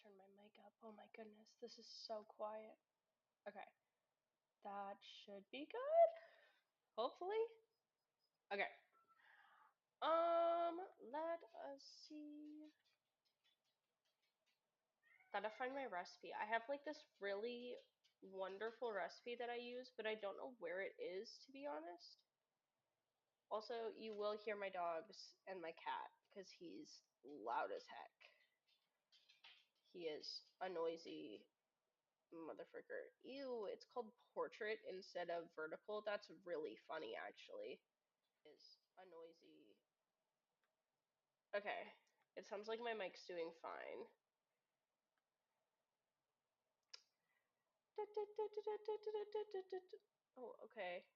turn my mic up. Oh my goodness, this is so quiet. Okay, that should be good. Hopefully. Okay. Let us see. Gotta find my recipe. I have like this really wonderful recipe that I use, but I don't know where it is, to be honest. Also, you will hear my dogs and my cat because he's loud as heck. He is a noisy motherfucker. Ew, it's called portrait instead of vertical. That's really funny, actually. Is a noisy. Okay, it sounds like my mic's doing fine. Oh, okay.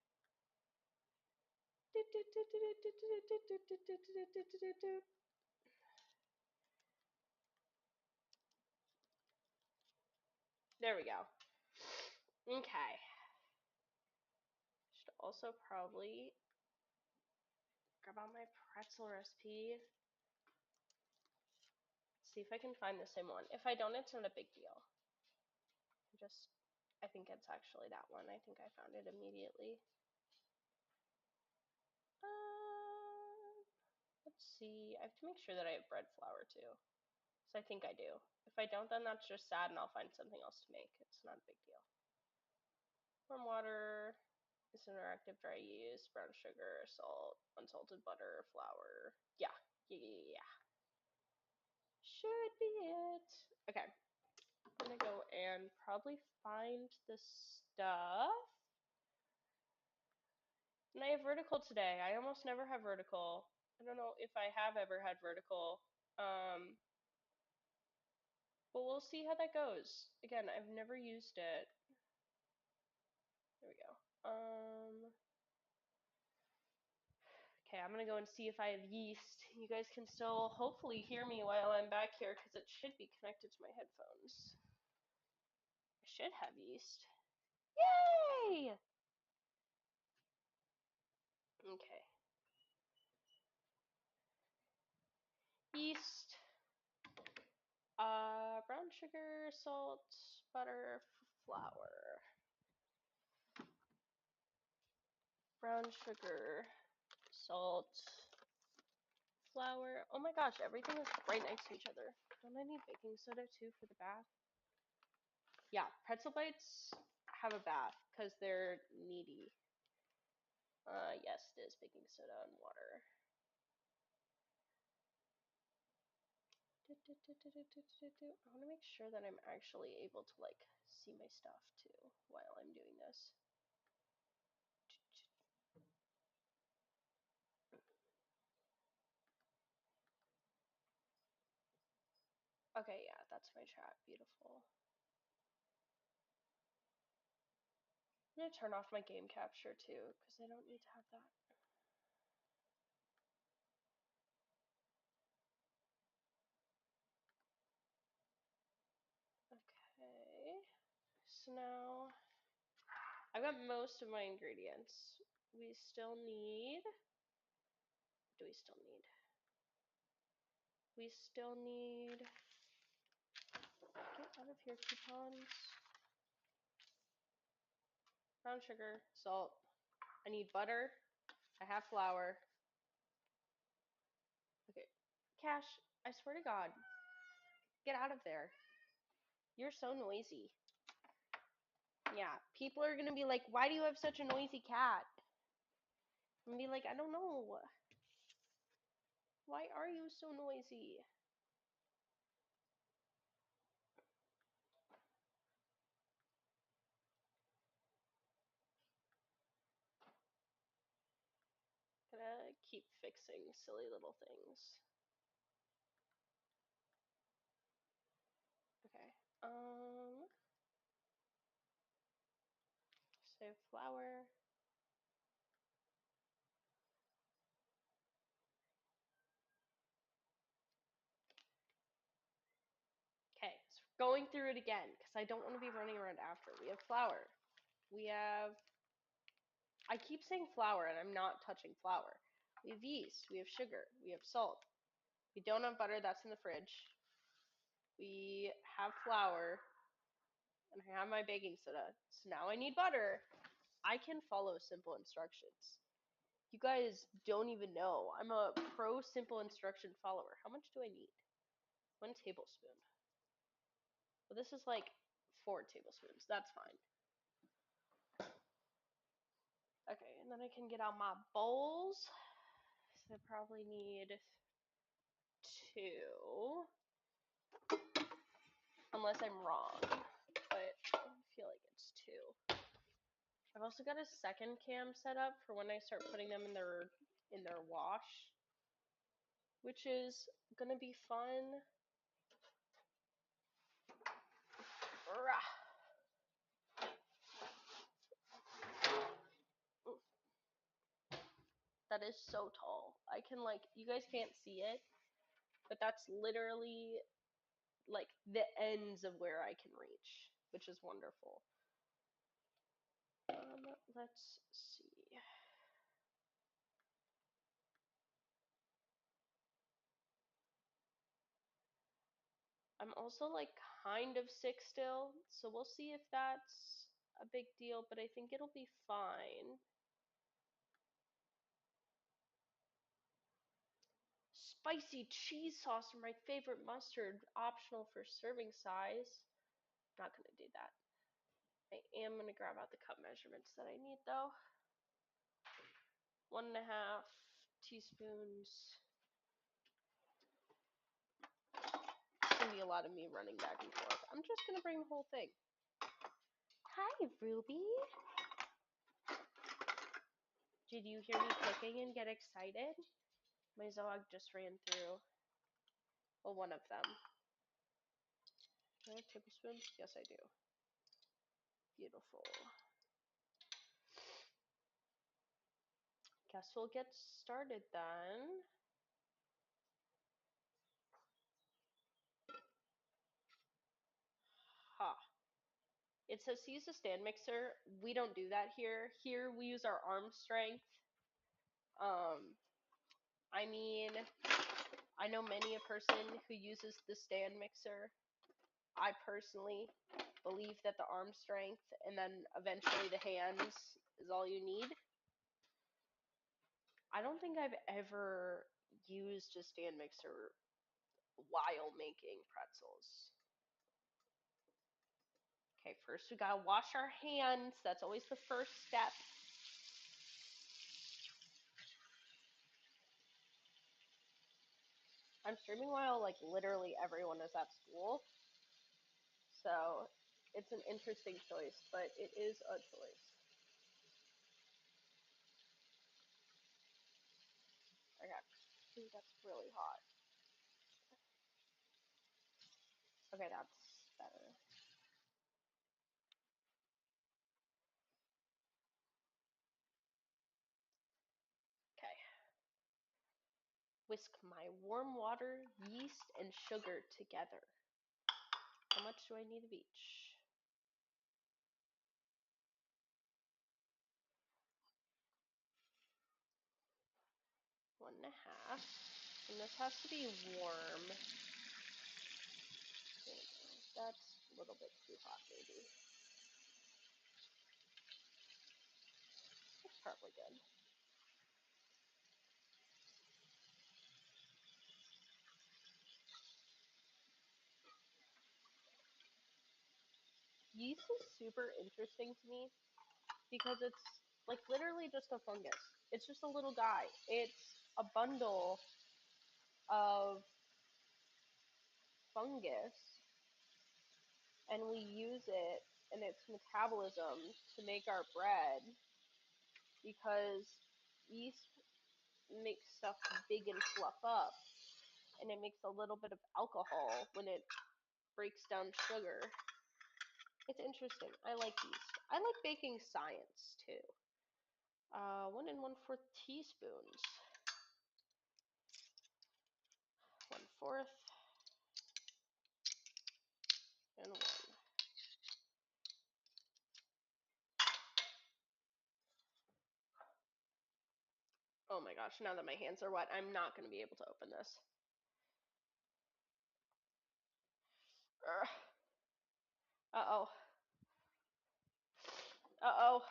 There we go. Okay. Should also probably grab out my pretzel recipe. See if I can find the same one. If I don't, it's not a big deal. I think it's actually that one. I think I found it immediately. Let's see. I have to make sure that I have bread flour too. So I think I do. If I don't, then that's just sad and I'll find something else to make. It's not a big deal. Warm water is interactive dry yeast, brown sugar, salt, unsalted butter, flour. Yeah. Should be it. Okay. I'm gonna go and probably find the stuff. And I have vertical today. I almost never have vertical. I don't know if I have ever had vertical. But we'll see how that goes. Again, I've never used it. There we go. Okay, I'm gonna go and see if I have yeast. You guys can still hopefully hear me while I'm back here because it should be connected to my headphones. I should have yeast. Yay! Okay. Yeast, brown sugar, salt, butter, flour. Brown sugar, salt, flour. Oh my gosh, everything is right next to each other. Don't I need baking soda too for the bath? Yeah, pretzel bites have a bath because they're needy. Yes, it is baking soda and water. I want to make sure that I'm actually able to like see my stuff too while I'm doing this. Okay, yeah, that's my chat. Beautiful. I'm gonna turn off my game capture too because I don't need to have that. Okay, so now I've got most of my ingredients. We still need. What do we still need? We still need. Get out of here, coupons. Brown sugar, salt. I need butter. I have flour. Okay. Cash, I swear to God, get out of there. You're so noisy. Yeah, people are gonna be like, why do you have such a noisy cat? I'm gonna be like, I don't know. Why are you so noisy? Gonna keep fixing silly little things. Okay. So flour. Okay, so going through it again because I don't want to be running around after. We have flour. We have. I keep saying flour and I'm not touching flour. We have yeast. We have sugar. We have salt. We don't have butter. That's in the fridge. We have flour, and I have my baking soda. So now I need butter. I can follow simple instructions. You guys don't even know. I'm a pro simple instruction follower. How much do I need? 1 tablespoon. Well, this is like 4 tablespoons. That's fine. Okay, and then I can get out my bowls. So I probably need 2. Unless I'm wrong. But I feel like it's 2. I've also got a second cam set up for when I start putting them in their wash, which is gonna be fun. That is so tall. I can you guys can't see it, but that's literally like the ends of where I can reach, which is wonderful. Let's see. I'm also like kind of sick still, so we'll see if that's a big deal, but I think it'll be fine. Spicy cheese sauce are my favorite mustard, optional for serving size. Not gonna do that. I am gonna grab out the cup measurements that I need though. 1.5 teaspoons. It's gonna be a lot of me running back and forth. I'm just gonna bring the whole thing. Hi, Ruby. Did you hear me cooking and get excited? My Zog just ran through. Well, one of them. Do I have tablespoons? Yes, I do. Beautiful. Guess we'll get started then. Ha. It says to use a stand mixer. We don't do that here. Here we use our arm strength. I mean, I know many a person who uses the stand mixer. I personally believe that the arm strength and then eventually the hands is all you need. I don't think I've ever used a stand mixer while making pretzels. Okay, first we gotta wash our hands. That's always the first step. I'm streaming while like literally everyone is at school. So it's an interesting choice, but it is a choice. Okay. Ooh, that's really hot. Okay, that's better. Okay. Whisk my warm water, yeast, and sugar together. How much do I need of each? 1.5. And this has to be warm. That's a little bit too hot, maybe. That's probably good. Yeast is super interesting to me because it's like literally just a fungus. It's just a little guy. It's a bundle of fungus, and we use it in its metabolism to make our bread because yeast makes stuff big and fluff up, and it makes a little bit of alcohol when it breaks down sugar. It's interesting. I like yeast. I like baking science too. 1 1/4 teaspoons. 1/4 and 1. Oh my gosh, now that my hands are wet, I'm not going to be able to open this. Uh-oh. Uh-oh.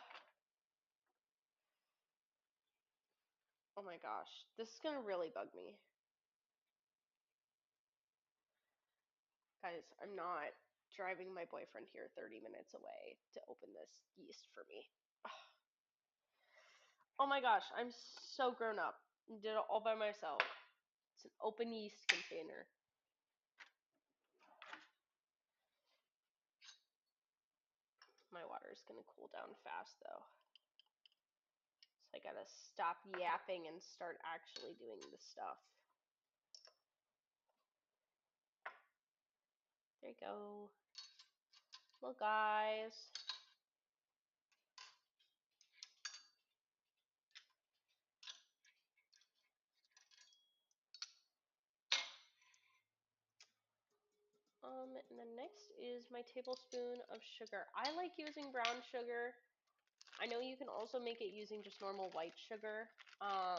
Oh my gosh. This is gonna really bug me. Guys, I'm not driving my boyfriend here 30 minutes away to open this yeast for me. Oh my gosh, I'm so grown up. Did it all by myself. It's an open yeast container. My water is gonna cool down fast though. So I gotta stop yapping and start actually doing the stuff. There you go. Well, guys. And then next is my tablespoon of sugar. I like using brown sugar. I know you can also make it using just normal white sugar. I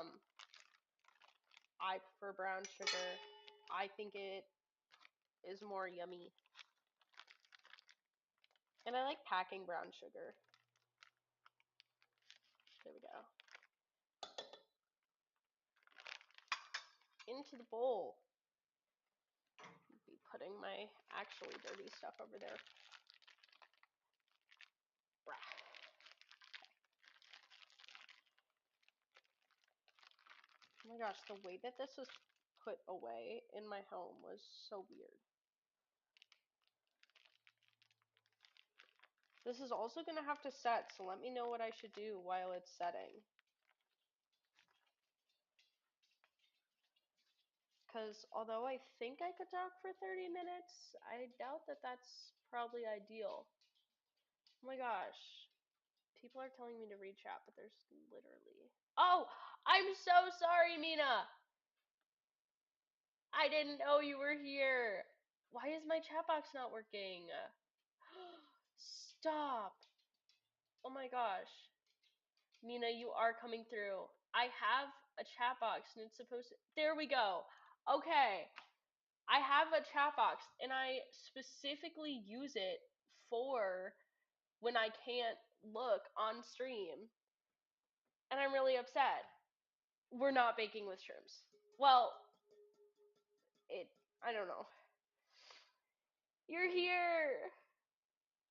prefer brown sugar. I think it is more yummy. And I like packing brown sugar. There we go. Into the bowl. I'll be putting my actually dirty stuff over there. Oh my gosh, the way that this was put away in my home was so weird. This is also going to have to set, so let me know what I should do while it's setting. Because although I think I could talk for 30 minutes, I doubt that that's probably ideal. Oh my gosh. People are telling me to read chat, but there's literally... Oh! I'm so sorry, Mina! I didn't know you were here! Why is my chat box not working? Stop! Oh my gosh. Mina, you are coming through. I have a chat box and it's supposed to... There we go. Okay. I have a chat box and I specifically use it for when I can't look on stream. And I'm really upset. We're not baking with shrooms. Well, I don't know. You're here.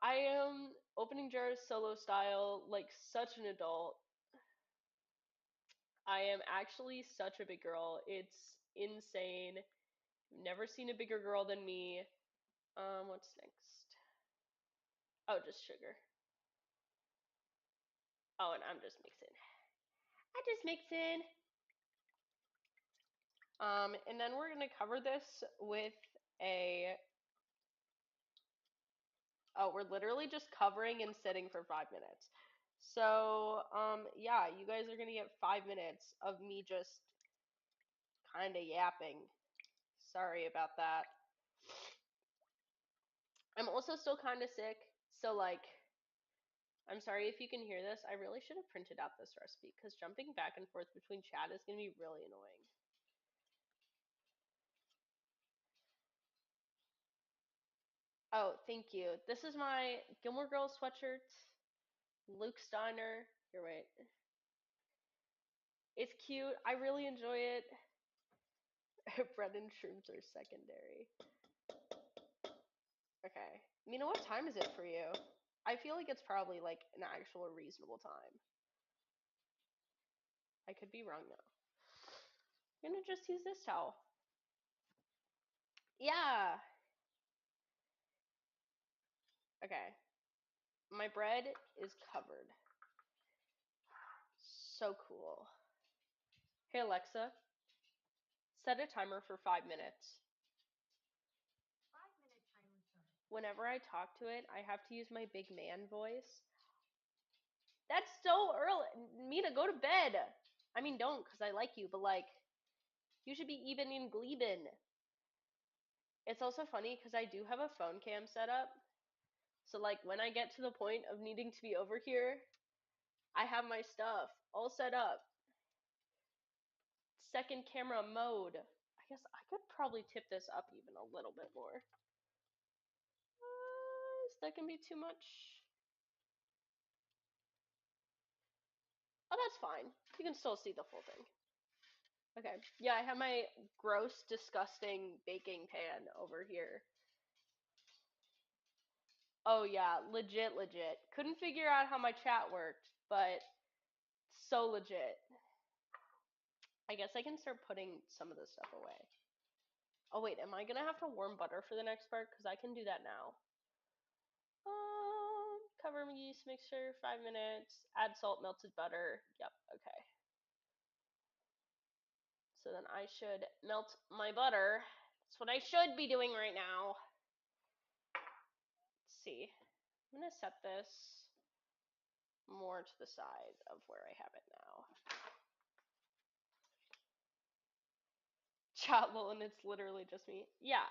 I am opening jars solo style like such an adult. I am actually such a big girl. It's insane. Never seen a bigger girl than me. What's next? Oh, just sugar. Oh, and I'm just mixing. I just mix in. And then we're gonna cover this with a. Oh, we're literally just covering and sitting for 5 minutes. So, yeah, you guys are gonna get 5 minutes of me just kind of yapping. Sorry about that. I'm also still kind of sick, so like, I'm sorry if you can hear this. I really should have printed out this recipe because jumping back and forth between chat is gonna be really annoying. Oh, thank you. This is my Gilmore Girls sweatshirt. Luke Steiner. Here, wait. It's cute. I really enjoy it. Bread and shrooms are secondary. Okay. You know what time is it for you? I feel like it's probably like an actual reasonable time. I could be wrong though. I'm gonna just use this towel. Yeah. Okay. My bread is covered. So cool. Hey Alexa, set a timer for 5 minutes. 5-minute timer start. Whenever I talk to it, I have to use my big man voice. That's so early. Mina, go to bed. I mean, don't, because I like you, but like, you should be even in Gleben. It's also funny because I do have a phone cam set up. So, like, when I get to the point of needing to be over here, I have my stuff all set up. Second camera mode. I guess I could probably tip this up even a little bit more. That can be too much. Oh, that's fine. You can still see the full thing. Okay. Yeah, I have my gross, disgusting baking pan over here. Oh yeah, legit. Couldn't figure out how my chat worked, but so legit. I guess I can start putting some of this stuff away. Oh wait, am I gonna have to warm butter for the next part? Because I can do that now. Cover yeast mixture, 5 minutes. Add salt, melted butter. Yep, okay. So then I should melt my butter. That's what I should be doing right now. Let's see. I'm gonna set this more to the side of where I have it now. Chatlo, and it's literally just me. Yeah.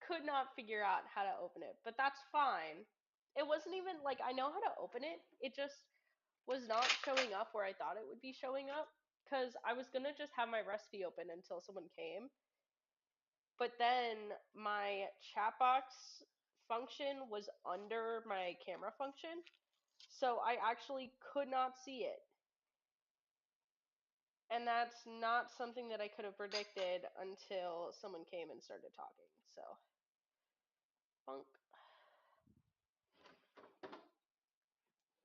Could not figure out how to open it, but that's fine. It wasn't even like I know how to open it. It just was not showing up where I thought it would be showing up because I was gonna just have my recipe open until someone came. But then my chat box function was under my camera function, so I actually could not see it. And that's not something that I could have predicted until someone came and started talking. So, funk.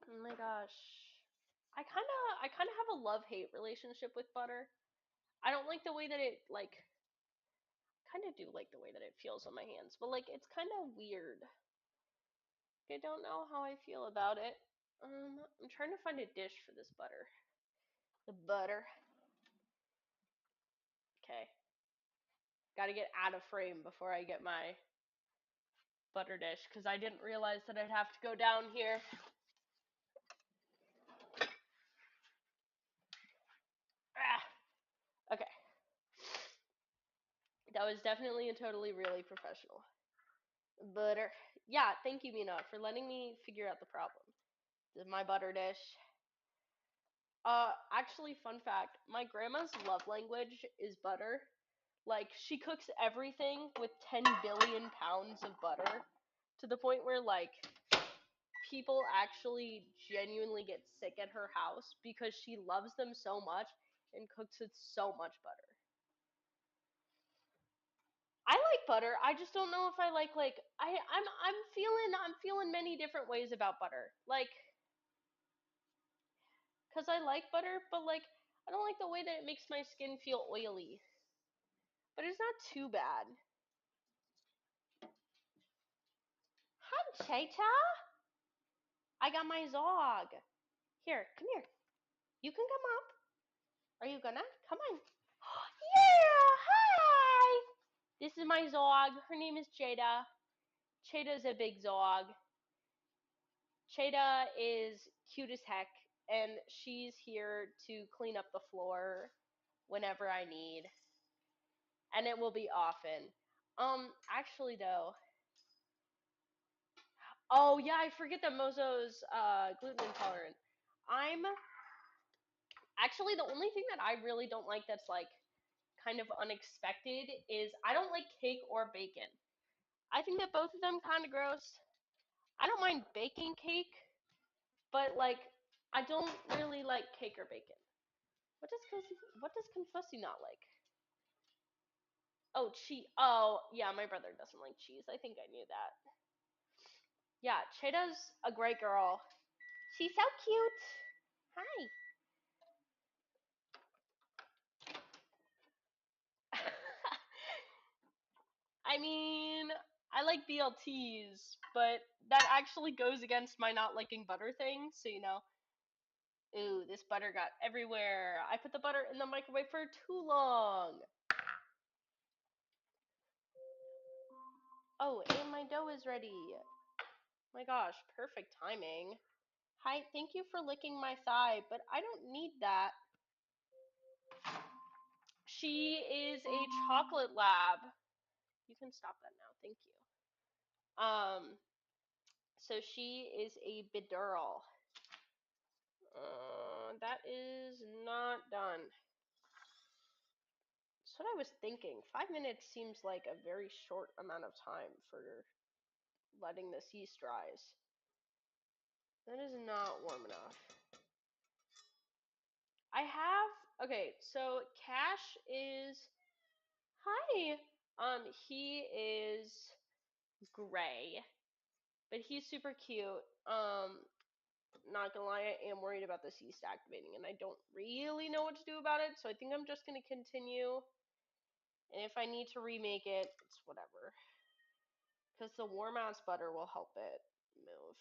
Oh my gosh. I kind of have a love-hate relationship with butter. I don't like the way that it like kind of do like the way that it feels on my hands, but like it's kind of weird. I don't know how I feel about it. I'm trying to find a dish for this butter. The butter. Okay. Got to get out of frame before I get my butter dish because I didn't realize that I'd have to go down here. Ah. Okay. That was definitely and totally really professional. Butter. Yeah, thank you, Mina, for letting me figure out the problem. This is my butter dish. Actually, fun fact, my grandma's love language is butter. Like, she cooks everything with 10 billion pounds of butter to the point where, like, people actually genuinely get sick at her house because she loves them so much and cooks with so much butter. I like butter. I just don't know if I like I'm feeling many different ways about butter. Like, cuz I like butter, but like I don't like the way that it makes my skin feel oily. But it's not too bad. Hi, Cheta. I got my Zog. Here, come here. You can come up. Are you gonna? Come on. Yeah, hi. This is my Zog. Her name is Cheta. Cheta's a big Zog. Cheta is cute as heck, and she's here to clean up the floor whenever I need, and it will be often. Actually though, oh yeah, I forget that Mozo's gluten intolerant. I'm actually the only thing that I really don't like that's like kind of unexpected is I don't like cake or bacon. I think that both of them kind of gross. I don't mind baking cake, but like I don't really like cake or bacon. What does Confussy not like? Oh, cheese. Oh, yeah, my brother doesn't like cheese. I think I knew that. Yeah, Cheetah's a great girl. She's so cute. Hi. I mean, I like BLTs, but that actually goes against my not liking butter thing, so you know. Ooh, this butter got everywhere. I put the butter in the microwave for too long. Oh, and my dough is ready. My gosh, perfect timing. Hi, thank you for licking my thigh, but I don't need that. She is a chocolate lab. You can stop that now, thank you. So she is a bidural. That is not done. That's what I was thinking. 5 minutes seems like a very short amount of time for letting this yeast rise. That is not warm enough. Okay, so Cash is, hi. He is gray, but he's super cute. Not gonna lie, I am worried about this yeast activating, and I don't really know what to do about it, so I think I'm just gonna continue. And if I need to remake it, it's whatever. Because the warm ass butter will help it move.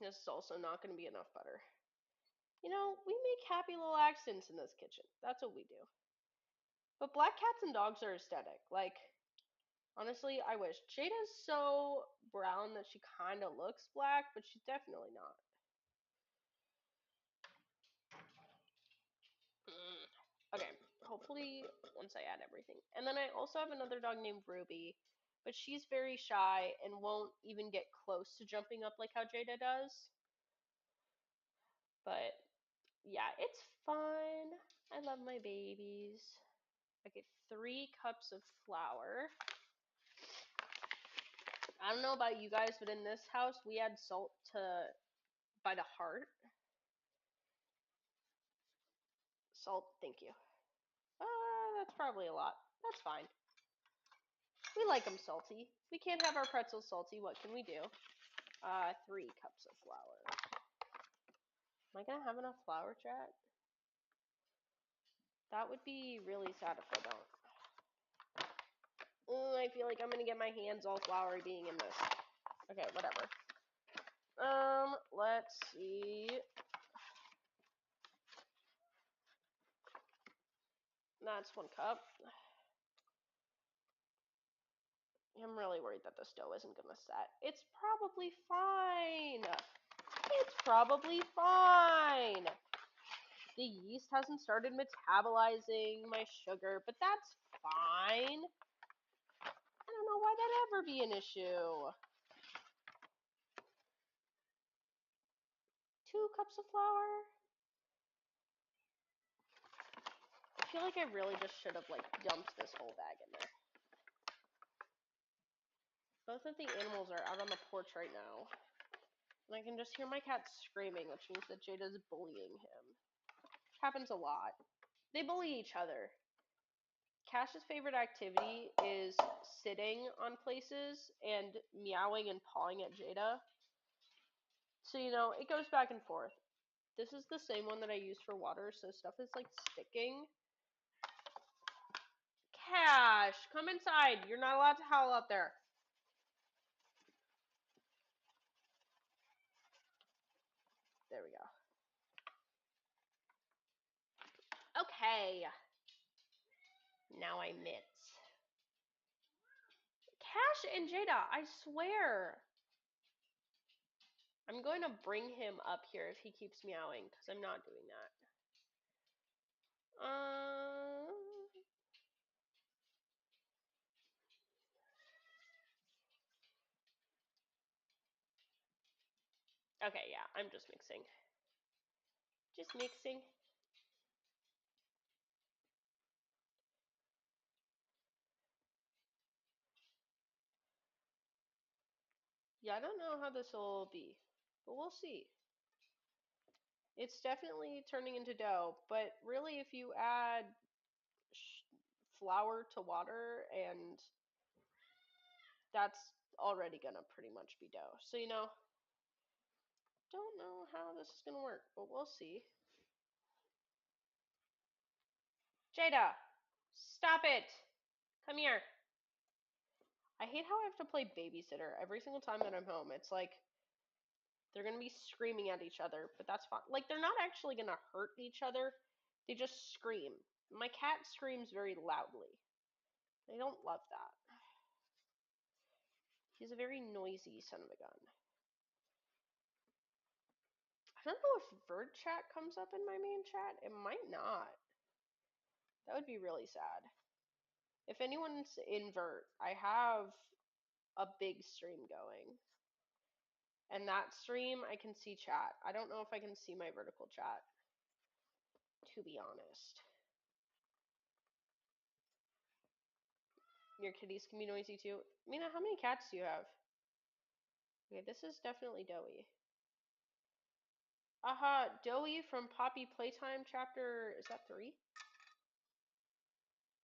This is also not gonna be enough butter. You know, we make happy little accidents in this kitchen. That's what we do. But black cats and dogs are aesthetic. Like, honestly, I wish. Jada's so brown that she kind of looks black, but she's definitely not. Okay, hopefully once I add everything. And then I also have another dog named Ruby, but she's very shy and won't even get close to jumping up like how Jada does. But yeah, it's fun. I love my babies. Okay, 3 cups of flour. I don't know about you guys, but in this house we add salt to by the heart. Salt, thank you. That's probably a lot. That's fine. We like them salty. We can't have our pretzels salty. What can we do? 3 cups of flour. Am I gonna have enough flour, chat? That would be really sad if I don't. I feel like I'm gonna get my hands all floury being in this. Okay, whatever. Let's see. That's 1 cup. I'm really worried that the dough isn't gonna set. It's probably fine. It's probably fine. The yeast hasn't started metabolizing my sugar, but that's fine. I don't know why that'd ever be an issue. 2 cups of flour. I feel like I really just should have dumped this whole bag in there. Both of the animals are out on the porch right now. And I can just hear my cat screaming, which means that Jada's bullying him. Happens a lot. They bully each other. Cash's favorite activity is sitting on places and meowing and pawing at Jada. So, it goes back and forth. This is the same one that I use for water, so stuff is sticking. Cash, come inside. You're not allowed to howl out there. There we go. Okay. Now I mitts. Cash and Jada, I swear. I'm going to bring him up here if he keeps meowing, because I'm not doing that. Okay, yeah, I'm just mixing. Just mixing. Yeah, I don't know how this will be, but we'll see. It's definitely turning into dough, but really if you add flour to water, and that's already gonna pretty much be dough. So, don't know how this is gonna work, but we'll see. Jada, stop it! Come here. I hate how I have to play babysitter every single time that I'm home. It's like they're gonna be screaming at each other, but that's fine. They're not actually gonna hurt each other. They just scream. My cat screams very loudly. I don't love that. He's a very noisy son of a gun. I don't know if Vert chat comes up in my main chat. It might not. That would be really sad. If anyone's in Vert, I have a big stream going. And that stream, I can see chat. I don't know if I can see my vertical chat, to be honest. Your kitties can be noisy too. Mina, how many cats do you have? Okay, this is definitely Doughy. Aha, Doughy from Poppy Playtime chapter, is that 3?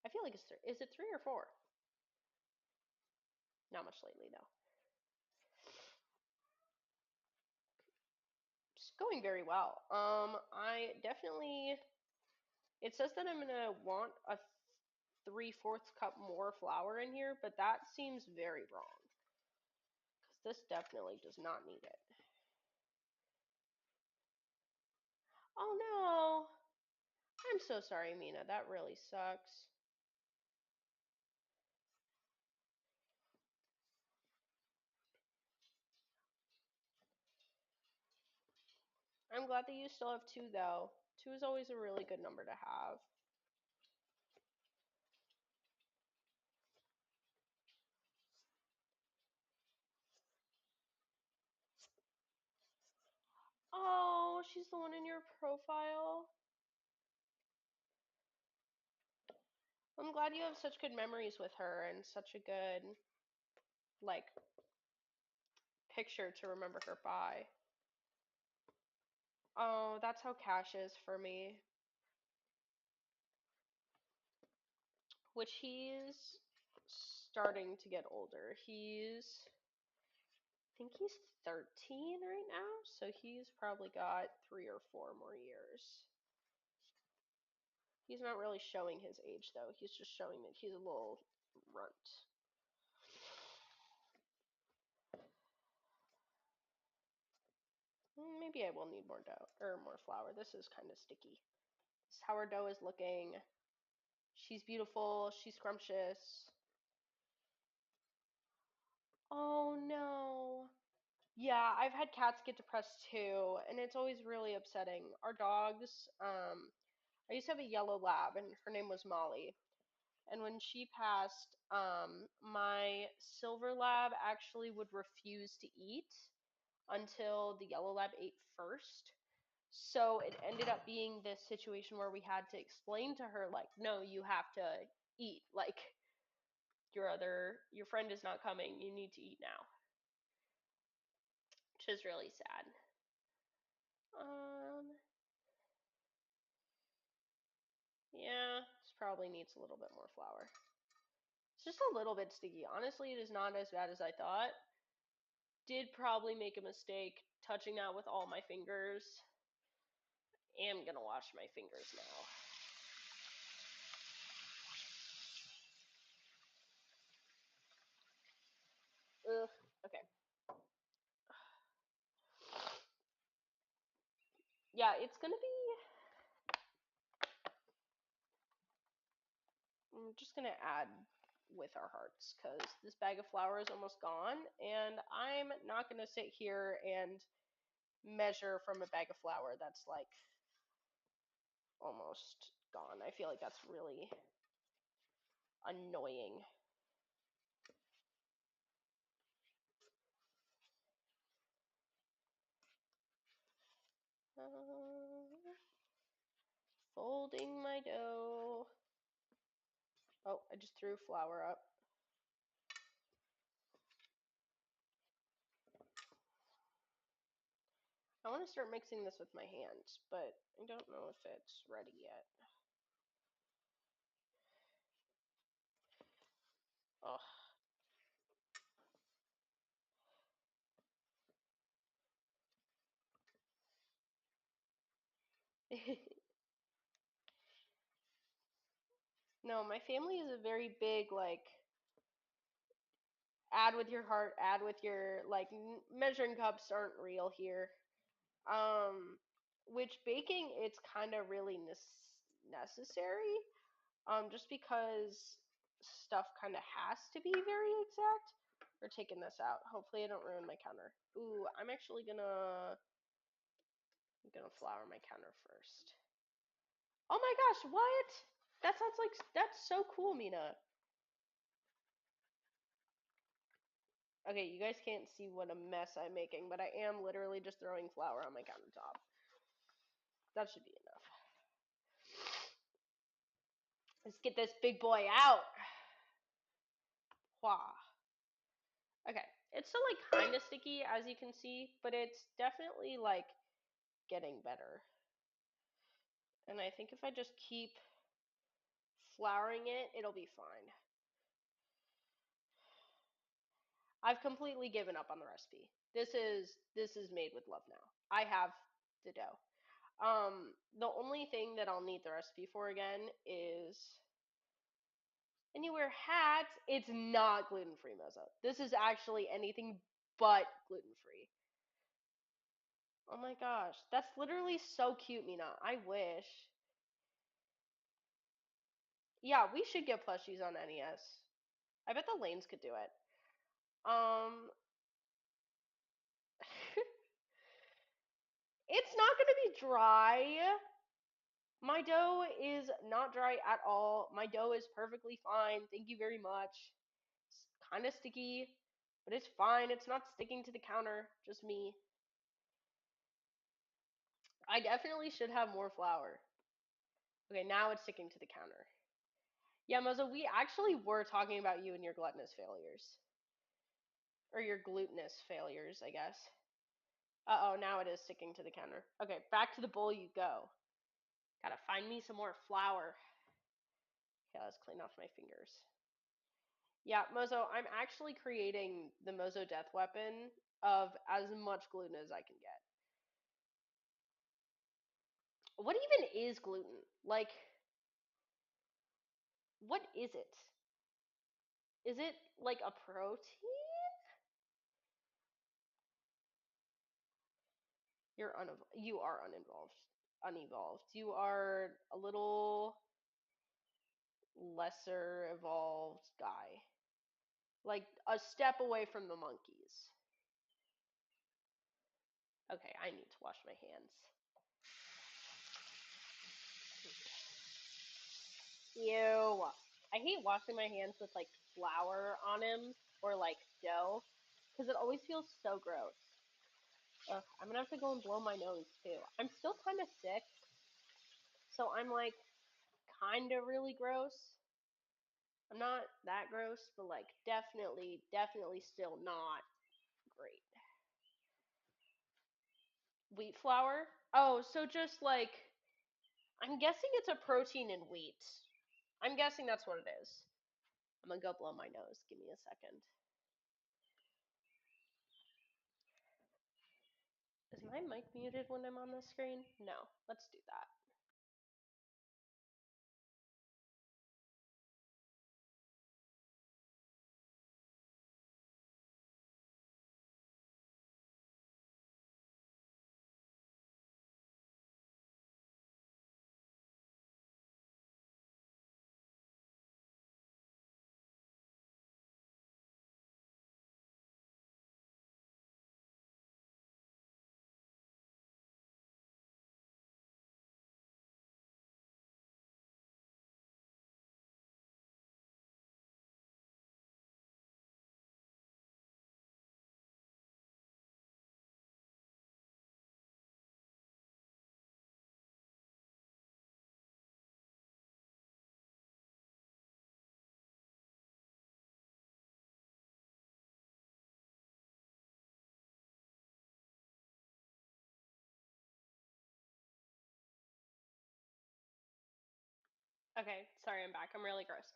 I feel like it's 3. Is it 3 or 4? Not much lately though. It's going very well. I definitely, it says that I'm gonna want a 3/4 cup more flour in here, but that seems very wrong. Because this definitely does not need it. Oh no! I'm so sorry, Mina. That really sucks. I'm glad that you still have 2 though. 2 is always a really good number to have. Oh, she's the one in your profile. I'm glad you have such good memories with her and such a good, like, picture to remember her by. Oh, that's how Cash is for me. Which he's starting to get older. I think he's 13 right now, so he's probably got 3 or 4 more years. He's not really showing his age though. He's just showing that he's a little runt. Maybe I will need more dough or more flour. This is kind of sticky. This is how our dough is looking. She's beautiful. She's scrumptious. Oh no. Yeah, I've had cats get depressed too, and it's always really upsetting. Our dogs, I used to have a yellow lab, and her name was Molly. And when she passed, my silver lab actually would refuse to eat until the yellow lab ate first. So it ended up being this situation where we had to explain to her, like, no, you have to eat. Like, your friend is not coming. You need to eat now, which is really sad. Um, yeah, this probably needs a little bit more flour. It's just a little bit sticky. Honestly, it is not as bad as I thought. Did probably make a mistake touching that with all my fingers. Am gonna wash my fingers now. Ugh. Okay. Yeah, it's gonna be. I'm just gonna add with our hearts because this bag of flour is almost gone, and I'm not gonna sit here and measure from a bag of flour that's like almost gone. I feel like that's really annoying. Uh, Folding my dough. Oh, I just threw flour up. I want to start mixing this with my hands, but I don't know if it's ready yet. Oh. No, my family is a very big, like, add with your heart, add with your, like, measuring cups aren't real here. Um, which baking, it's kind of really necessary, just because stuff kind of has to be very exact. We're taking this out. Hopefully I don't ruin my counter. Ooh, I'm gonna flour my counter first. Oh my gosh, what? That sounds like, that's so cool, Mina. Okay, you guys can't see what a mess I'm making, but I am literally just throwing flour on my countertop. That should be enough. Let's get this big boy out. Okay, it's still like kind of sticky as you can see, but it's definitely like getting better. And I think if I just keep flouring it, it'll be fine. I've completely given up on the recipe. This is made with love now. I have the dough. The only thing that I'll need the recipe for again is, and you wear hats. It's not gluten free, Moza. This is actually anything but gluten free. Oh my gosh, that's literally so cute, Mina. I wish. Yeah, we should get plushies on NES. I bet the Lanes could do it. Um, it's not gonna be dry. My dough is not dry at all. My dough is perfectly fine. Thank you very much. It's kind of sticky, but it's fine. It's not sticking to the counter. Just me. I definitely should have more flour. Okay, now it's sticking to the counter. Yeah, Moza, we actually were talking about you and your gluttonous failures. Or your glutinous failures, I guess. Uh-oh, now it is sticking to the counter. Okay, back to the bowl you go. Gotta find me some more flour. Okay, let's clean off my fingers. Yeah, Mozo, I'm actually creating the Mozo death weapon of as much gluten as I can get. What even is gluten? Like, what is it? Is it like a protein? You are unevolved. You are a little lesser evolved guy. Like a step away from the monkeys. Okay, I need to wash my hands. Ew. I hate washing my hands with like flour on them or like dough because it always feels so gross. Ugh, I'm gonna have to go and blow my nose too. I'm still kind of sick, so I'm like kind of really gross. I'm not that gross, but like definitely still not great. Wheat flour? Oh, so just like I'm guessing it's a protein in wheat. I'm guessing that's what it is. I'm gonna go blow my nose. Give me a second. Is my mic muted when I'm on the screen? No. Let's do that. Okay, sorry, I'm back. I'm really gross.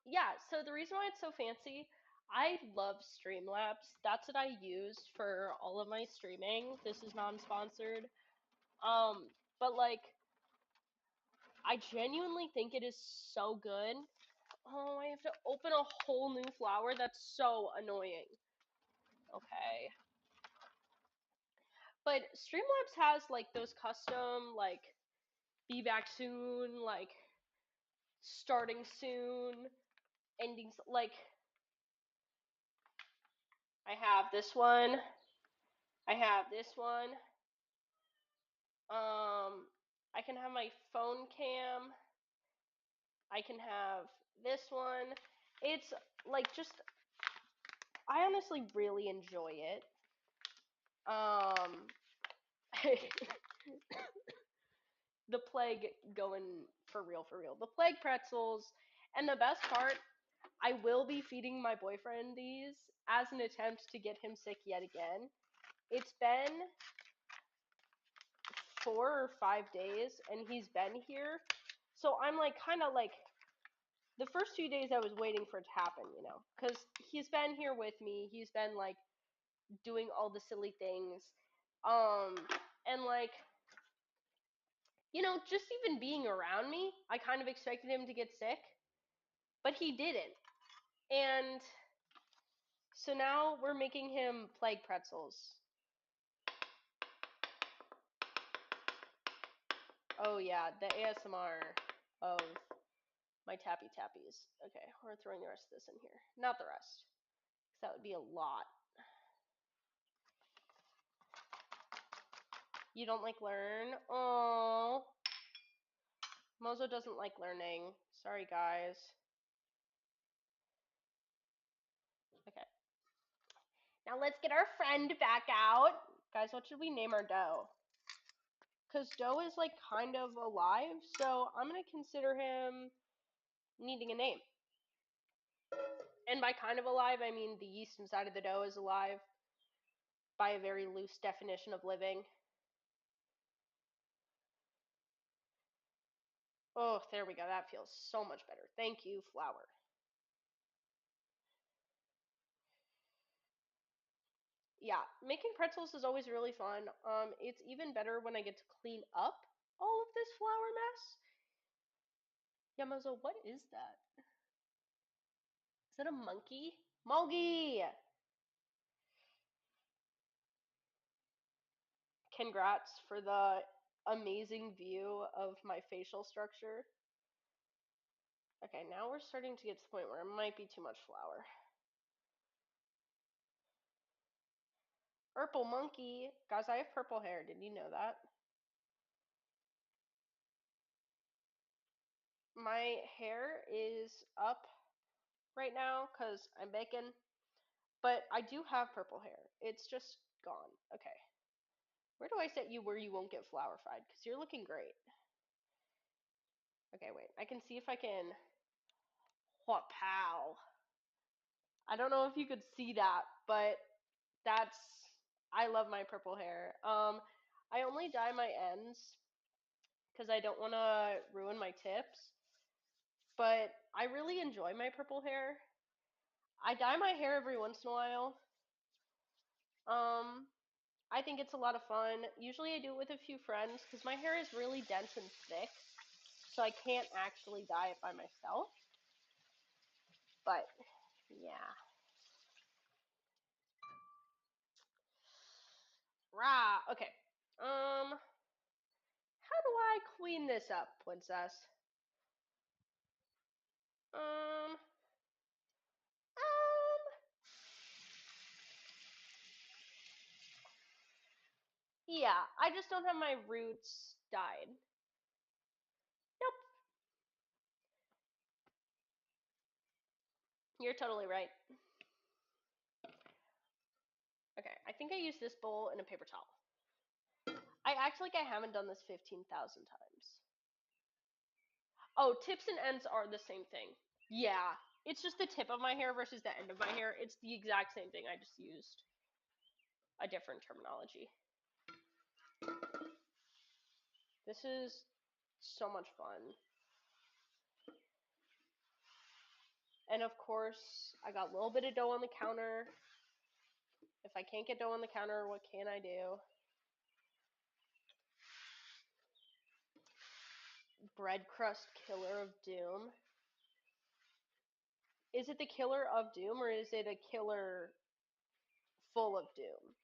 Yeah, so the reason why it's so fancy, I love Streamlabs. That's what I use for all of my streaming. This is non-sponsored. Um, but like, I genuinely think it is so good. Oh, I have to open a whole new flower. That's so annoying. Okay. But Streamlabs has like those custom like be back soon, like starting soon, ending like I have this one. I have this one. I can have my phone cam. I can have this one. It's like just I honestly really enjoy it. Um the plague going for real for real. The plague pretzels and the best part, I will be feeding my boyfriend these as an attempt to get him sick yet again. It's been 4 or 5 days and he's been here. So I'm like kind of like the first 2 days I was waiting for it to happen, cuz he's been here with me. He's been like doing all the silly things. And like just even being around me, I kind of expected him to get sick, but he didn't. And so now we're making him plague pretzels. Oh yeah, the ASMR of my tappy tappies. Okay, we're throwing the rest of this in here. Not the rest, because that would be a lot. You don't like learn? Oh, Mozo doesn't like learning. Sorry, guys. Okay. Now let's get our friend back out. Guys, what should we name our dough? Because dough is like kind of alive, so I'm going to consider him needing a name. And by kind of alive, I mean the yeast inside of the dough is alive by a very loose definition of living. Oh, there we go. That feels so much better. Thank you, flour. Yeah, making pretzels is always really fun. It's even better when I get to clean up all of this flour mess. Yamazo, what is that? Is that a monkey? Mogi! Congrats for the amazing view of my facial structure. Okay, now we're starting to get to the point where it might be too much flour. Purple monkey. Guys, I have purple hair. Did you know that? My hair is up right now because I'm baking, but I do have purple hair. It's just gone. Okay. Where do I set you where you won't get flour fried? Because you're looking great. Okay, wait. I can see if I can. What pow. I don't know if you could see that, but that's. I love my purple hair. I only dye my ends because I don't want to ruin my tips, but I really enjoy my purple hair. I dye my hair every once in a while. Um, I think it's a lot of fun. Usually I do it with a few friends because my hair is really dense and thick, so I can't actually dye it by myself. But yeah. Rah. Okay. How do I clean this up, princess? Um, um, yeah, I just don't have my roots dyed. Nope, you're totally right. Okay, I think I used this bowl and a paper towel. I act like I haven't done this 15,000 times. Oh, tips and ends are the same thing. Yeah, it's just the tip of my hair versus the end of my hair. It's the exact same thing. I just used a different terminology. This is so much fun. And of course, I got a little bit of dough on the counter. If I can't get dough on the counter, what can I do? Bread crust killer of doom. Is it the killer of doom or is it a killer full of doom?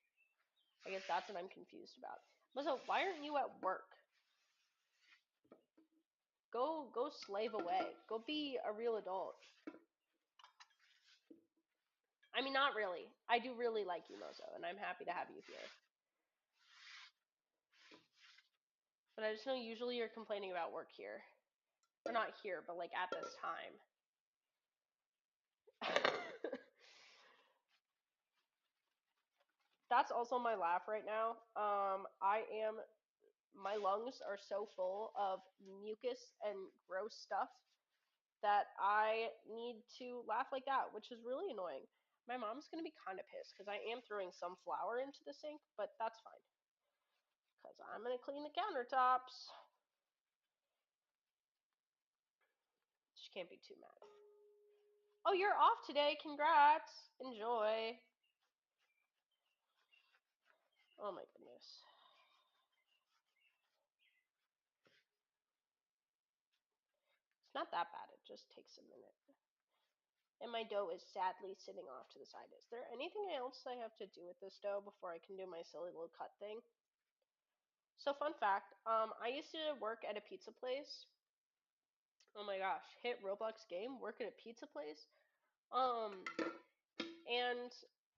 I guess that's what I'm confused about. Lizzo, why aren't you at work? Go slave away. Go be a real adult. I mean, not really. I do really like you, Mozo, and I'm happy to have you here. But I just know usually you're complaining about work here. Or not here, but like at this time. That's also my laugh right now. My lungs are so full of mucus and gross stuff that I need to laugh like that, which is really annoying. My mom's gonna be kind of pissed because I am throwing some flour into the sink, but that's fine because I'm gonna clean the countertops. She can't be too mad. Oh, you're off today. Congrats. Enjoy. Oh my goodness. It's not that bad. It just takes a minute. And my dough is sadly sitting off to the side. Is there anything else I have to do with this dough before I can do my silly little cut thing? So fun fact, I used to work at a pizza place. Oh my gosh, hit Roblox game, work at a pizza place. Um, and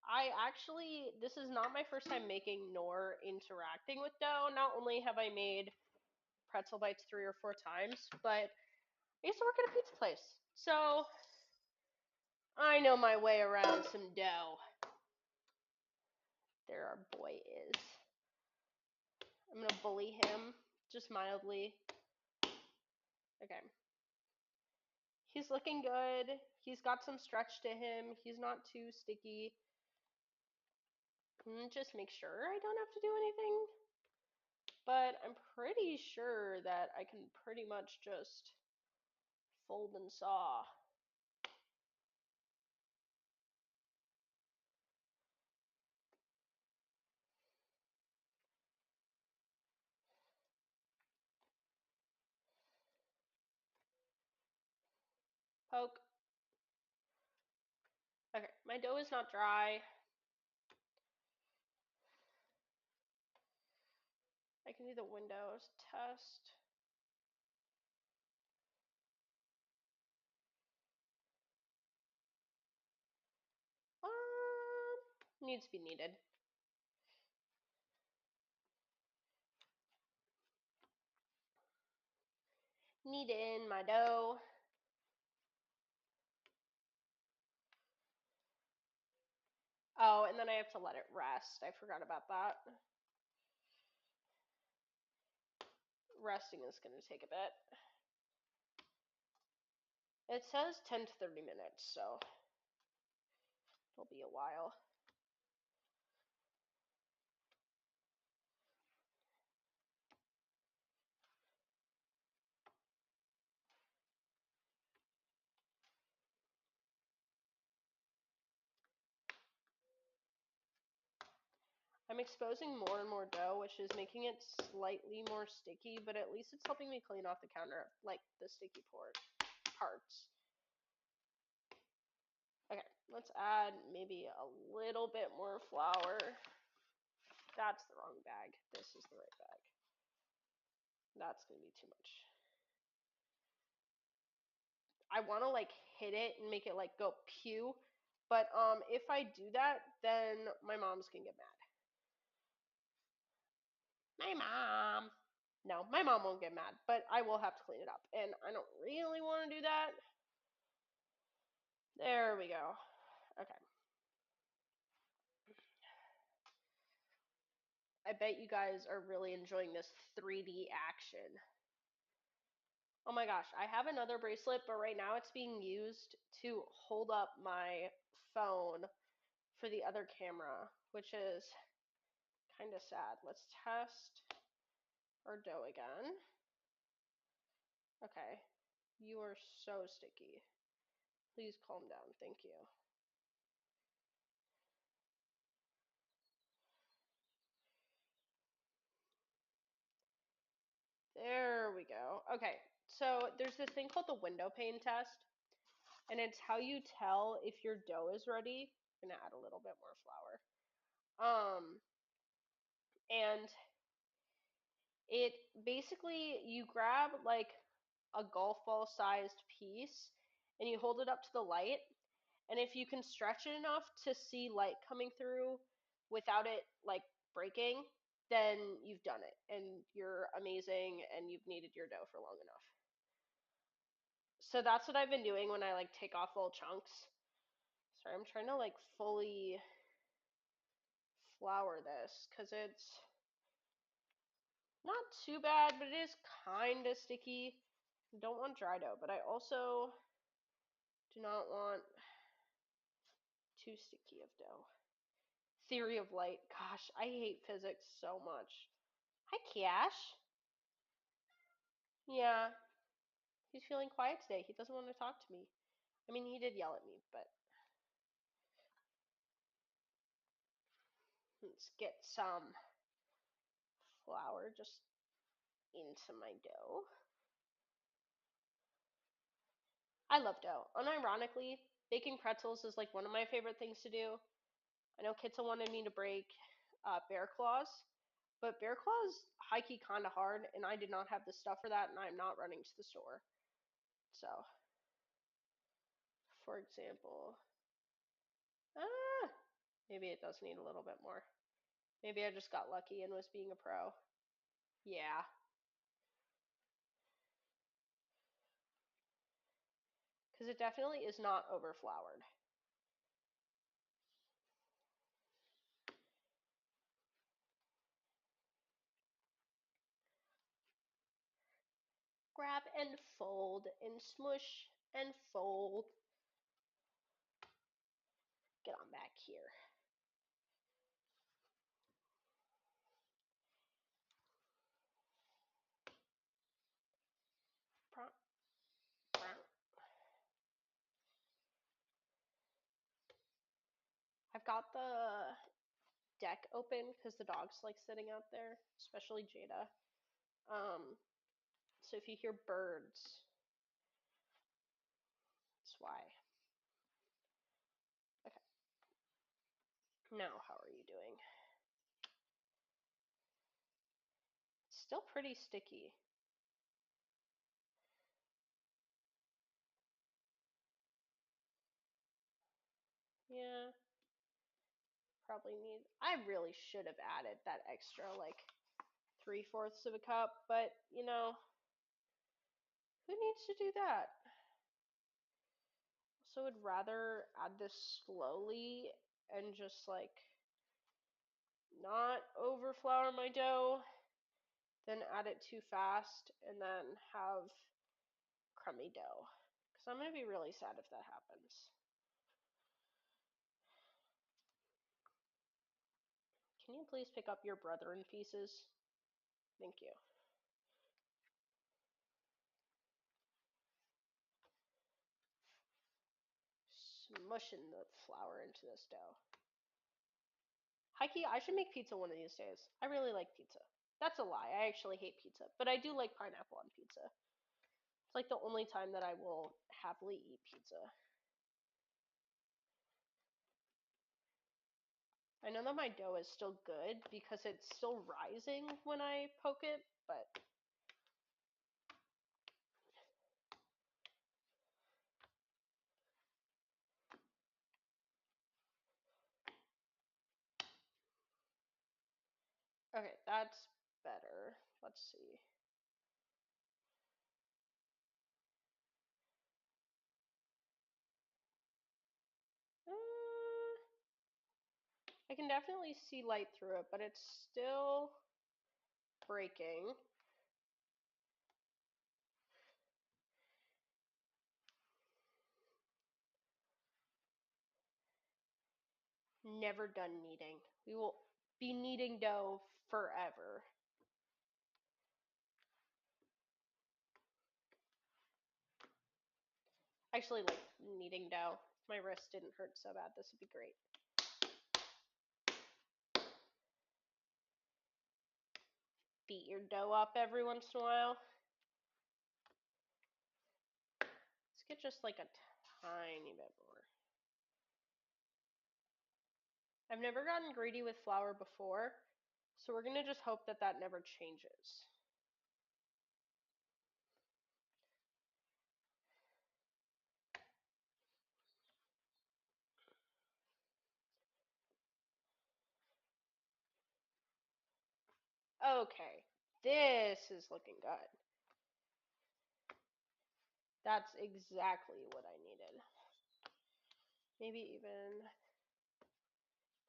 I actually, this is not my first time making nor interacting with dough. Not only have I made pretzel bites 3 or 4 times, but I used to work at a pizza place. So I know my way around some dough. There our boy is. I'm gonna bully him, just mildly. Okay. He's looking good. He's got some stretch to him. He's not too sticky. Just make sure I don't have to do anything. But I'm pretty sure that I can pretty much just fold and saw. Poke. Okay, my dough is not dry. I can do the Windows test. Needs to be kneaded. Knead in my dough. Oh, and then I have to let it rest. I forgot about that. Resting is going to take a bit. It says 10 to 30 minutes, so it'll be a while. I'm exposing more and more dough, which is making it slightly more sticky, but at least it's helping me clean off the counter, like the sticky parts. Okay, let's add maybe a little bit more flour. That's the wrong bag. This is the right bag. That's going to be too much. I want to like hit it and make it like go pew, but if I do that, then my mom's going to get mad. My mom. No, my mom won't get mad, but I will have to clean it up, and I don't really want to do that. There we go. Okay. I bet you guys are really enjoying this 3D action. Oh my gosh, I have another bracelet, but right now it's being used to hold up my phone for the other camera, which is kind of sad. Let's test our dough again. Okay. You are so sticky. Please calm down. Thank you. There we go. Okay. So there's this thing called the window pane test, and it's how you tell if your dough is ready. I'm gonna add a little bit more flour. And it basically you grab like a golf ball sized piece and you hold it up to the light, and if you can stretch it enough to see light coming through without it like breaking, then you've done it and you're amazing and you've kneaded your dough for long enough. So that's what I've been doing when I like take off little chunks. Sorry, I'm trying to like fully flour this because it's not too bad, but it is kind of sticky. Don't want dry dough, but I also Do not want too sticky of dough. Theory of light. Gosh, I hate physics so much. Hi, Cash. Yeah, he's feeling quiet today. He doesn't want to talk to me. I mean, he did yell at me, but let's get some flour just into my dough. I love dough. Unironically, baking pretzels is like one of my favorite things to do. I know Kitsa wanted me to break bear claws, but bear claws high key kind of hard, and I did not have the stuff for that, and I'm not running to the store. So, for example, ah, maybe it does need a little bit more. Maybe I just got lucky and was being a pro. Yeah, because it definitely is not overfloured. Grab and fold and smush and fold. Get on back here. I've got the deck open because the dog's like sitting out there, especially Jada. So if you hear birds, that's why. Okay. Now, how are you doing? Still pretty sticky. Yeah, probably need. I really should have added that extra like 3/4 of a cup, but you know, who needs to do that? So would rather add this slowly and just like not overflour my dough than add it too fast and then have crummy dough. Because I'm going to be really sad if that happens. Can you please pick up your brother in pieces? Thank you. Smushing the flour into this dough. Heike, I should make pizza one of these days. I really like pizza. That's a lie. I actually hate pizza, but I do like pineapple on pizza. It's like the only time that I will happily eat pizza. I know that my dough is still good because it's still rising when I poke it, but okay, that's better. Let's see. I can definitely see light through it, but it's still breaking. Never done kneading. We will be kneading dough forever. I actually like kneading dough. If my wrist didn't hurt so bad, this would be great. Beat your dough up every once in a while. Let's get just like a tiny bit more. I've never gotten greedy with flour before, so we're going to just hope that that never changes. Okay, this is looking good. That's exactly what I needed. Maybe even,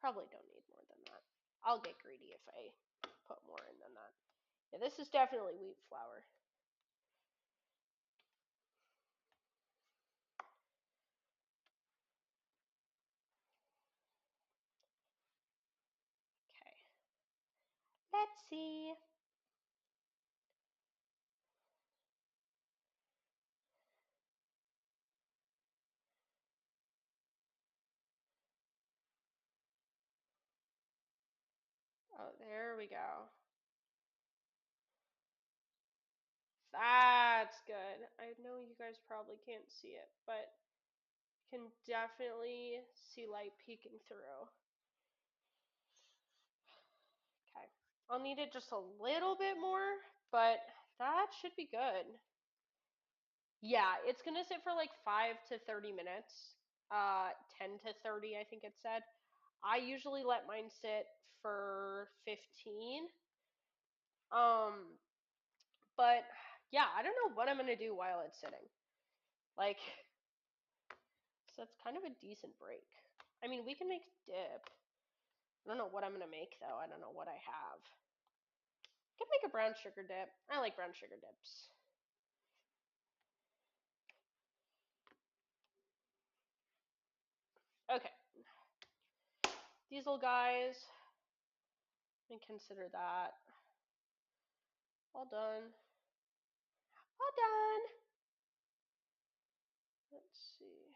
probably don't need more than that. I'll get greedy if I put more in than that. Yeah, this is definitely wheat flour. Let's see. Oh, there we go. That's good. I know you guys probably can't see it, but you can definitely see light peeking through. Okay. I'll need it just a little bit more, but that should be good. Yeah, it's gonna sit for like 5 to 30 minutes. 10 to 30, I think it said. I usually let mine sit for 15. Um, but yeah, I don't know what I'm gonna do while it's sitting. Like, so that's kind of a decent break. I mean, we can make dip. I don't know what I'm gonna make though. I don't know what I have. I could make a brown sugar dip. I like brown sugar dips. Okay, these little guys. And consider that all done. All done. Let's see.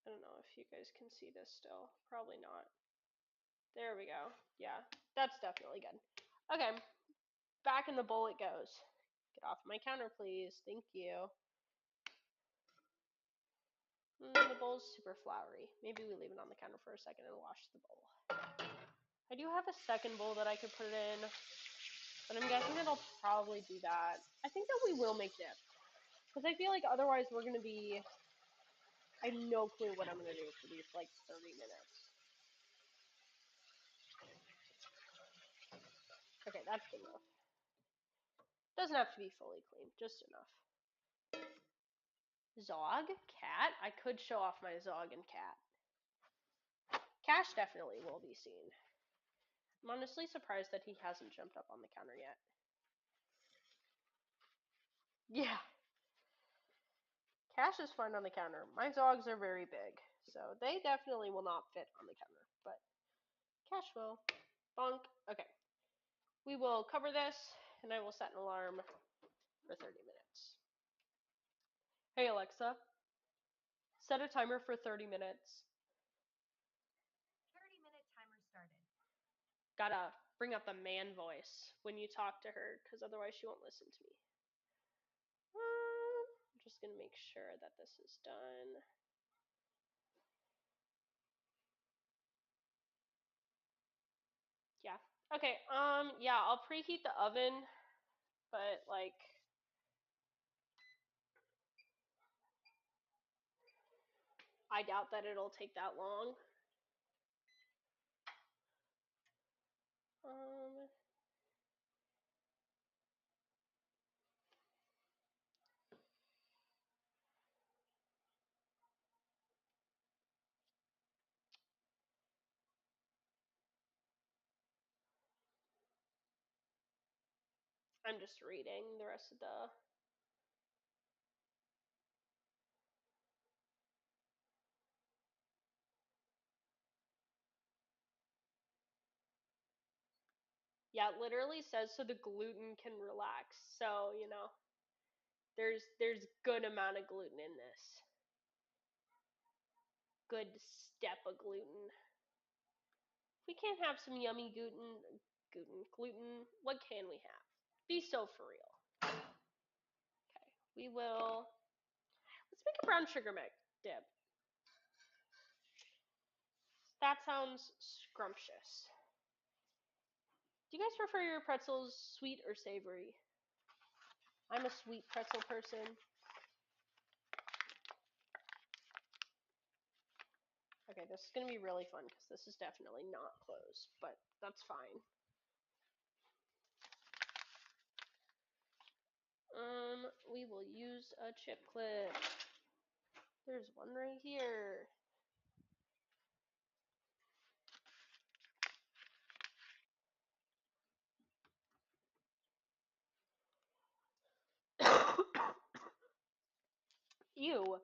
I don't know if you guys can see this still. Probably not. There we go. Yeah, that's definitely good. Okay, back in the bowl it goes. Get off my counter, please. Thank you. The bowl's super floury. Maybe we leave it on the counter for a second and wash the bowl. I do have a second bowl that I could put it in, but I'm guessing that I'll probably do that. I think that we will make dip, because I feel like otherwise we're going to be... I have no clue what I'm going to do for these, like, 30 minutes. Okay, that's good enough. Doesn't have to be fully clean, just enough. Zog? Cat? I could show off my Zog and cat. Cash definitely will be seen. I'm honestly surprised that he hasn't jumped up on the counter yet. Yeah. Cash is fine on the counter. My Zogs are very big, so they definitely will not fit on the counter, but Cash will. Bonk. Okay. We will cover this, and I will set an alarm for 30 minutes. Hey Alexa, set a timer for 30 minutes. 30-minute timer started. Gotta bring up the man voice when you talk to her, because otherwise she won't listen to me. I'm just gonna make sure that this is done. Yeah. Okay, yeah, I'll preheat the oven, but like I doubt that it'll take that long. Um I'm just reading the rest of the... Yeah, it literally says so the gluten can relax. So, you know, there's good amount of gluten in this. Good step of gluten. If we can't have some yummy gluten, what can we have? Be so for real. Okay, we will... Let's make a brown sugar dip. That sounds scrumptious. Do you guys prefer your pretzels sweet or savory? I'm a sweet pretzel person. Okay, this is going to be really fun because this is definitely not closed, but that's fine. We will use a chip clip. There's one right here. Ew.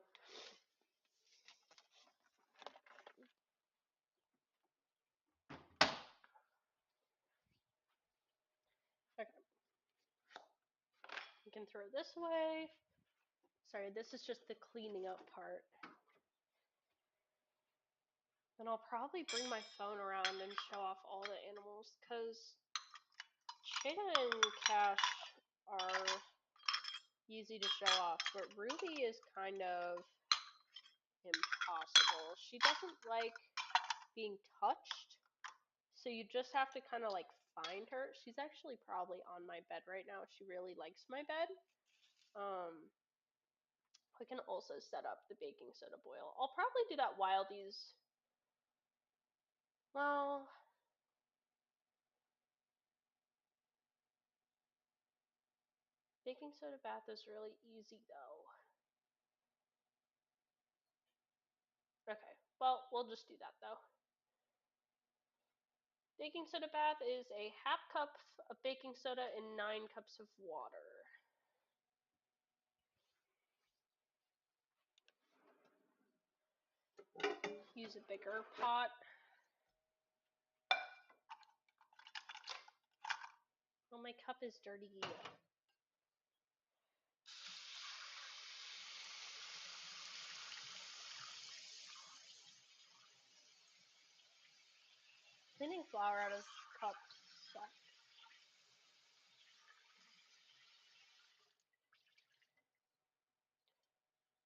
can throw this away. Sorry, this is just the cleaning up part. Then I'll probably bring my phone around and show off all the animals, because Cheetah and Cash are easy to show off, but Ruby is kind of impossible. She doesn't like being touched, so you just have to kind of like find her. She's actually probably on my bed right now. She really likes my bed. I can also set up the baking soda boil. I'll probably do that while these, well, baking soda bath is really easy though. Okay, well, we'll just do that though. Baking soda bath is a half cup of baking soda and 9 cups of water. Use a bigger pot. Oh, my cup is dirty. Cleaning flour out of cups sucks.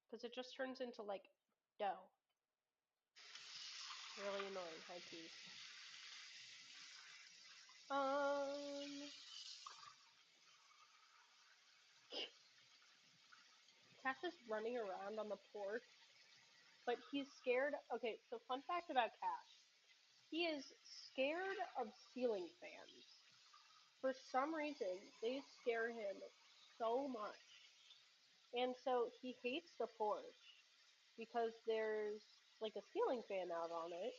Because it just turns into like dough. Really annoying. Hi, Keys. Cash is running around on the porch, but he's scared. Okay, so fun fact about Cash. He is scared of ceiling fans. For some reason, they scare him so much. And so he hates the porch because there's like a ceiling fan out on it.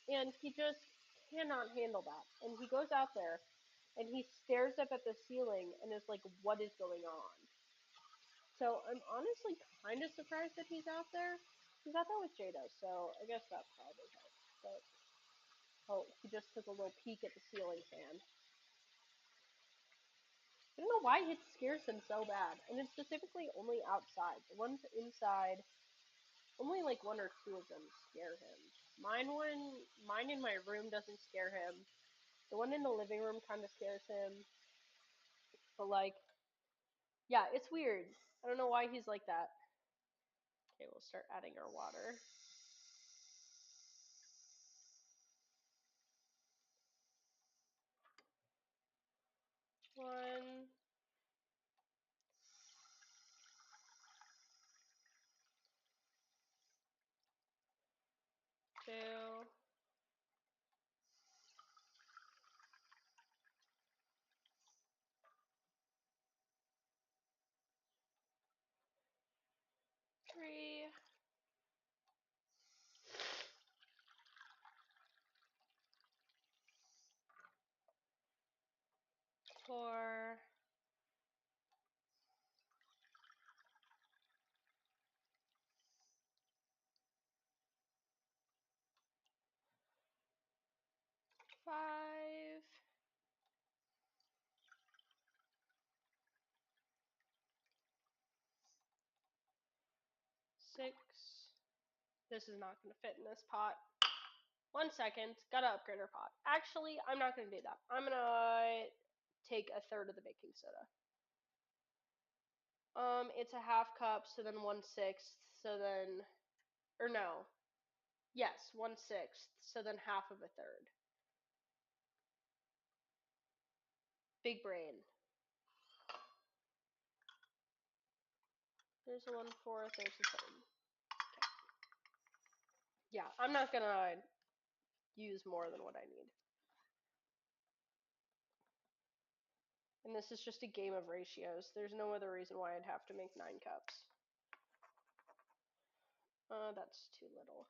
And he just cannot handle that. And he goes out there and he stares up at the ceiling and is like, what is going on? So I'm honestly kind of surprised that he's out there. He's out there with Jada, so I guess that probably helps. But, oh, he just took a little peek at the ceiling fan. I don't know why it scares him so bad. And it's specifically only outside. The ones inside, only like 1 or 2 of them scare him. Mine in my room doesn't scare him. The one in the living room kind of scares him. But like, yeah, it's weird. I don't know why he's like that. Okay, we'll start adding our water. One. 2. 3. 4. 5. 6. This is not going to fit in this pot. 1 second. Gotta upgrade our pot. Actually, I'm not going to do that. I'm going to take 1/3 of the baking soda. It's a half cup, so then 1/6, so then, or no. Yes, 1/6, so then half of 1/3. Big brain. There's a 1/4, there's a 1/3. Okay. Yeah, I'm not going to use more than what I need. And this is just a game of ratios. There's no other reason why I'd have to make 9 cups. That's too little.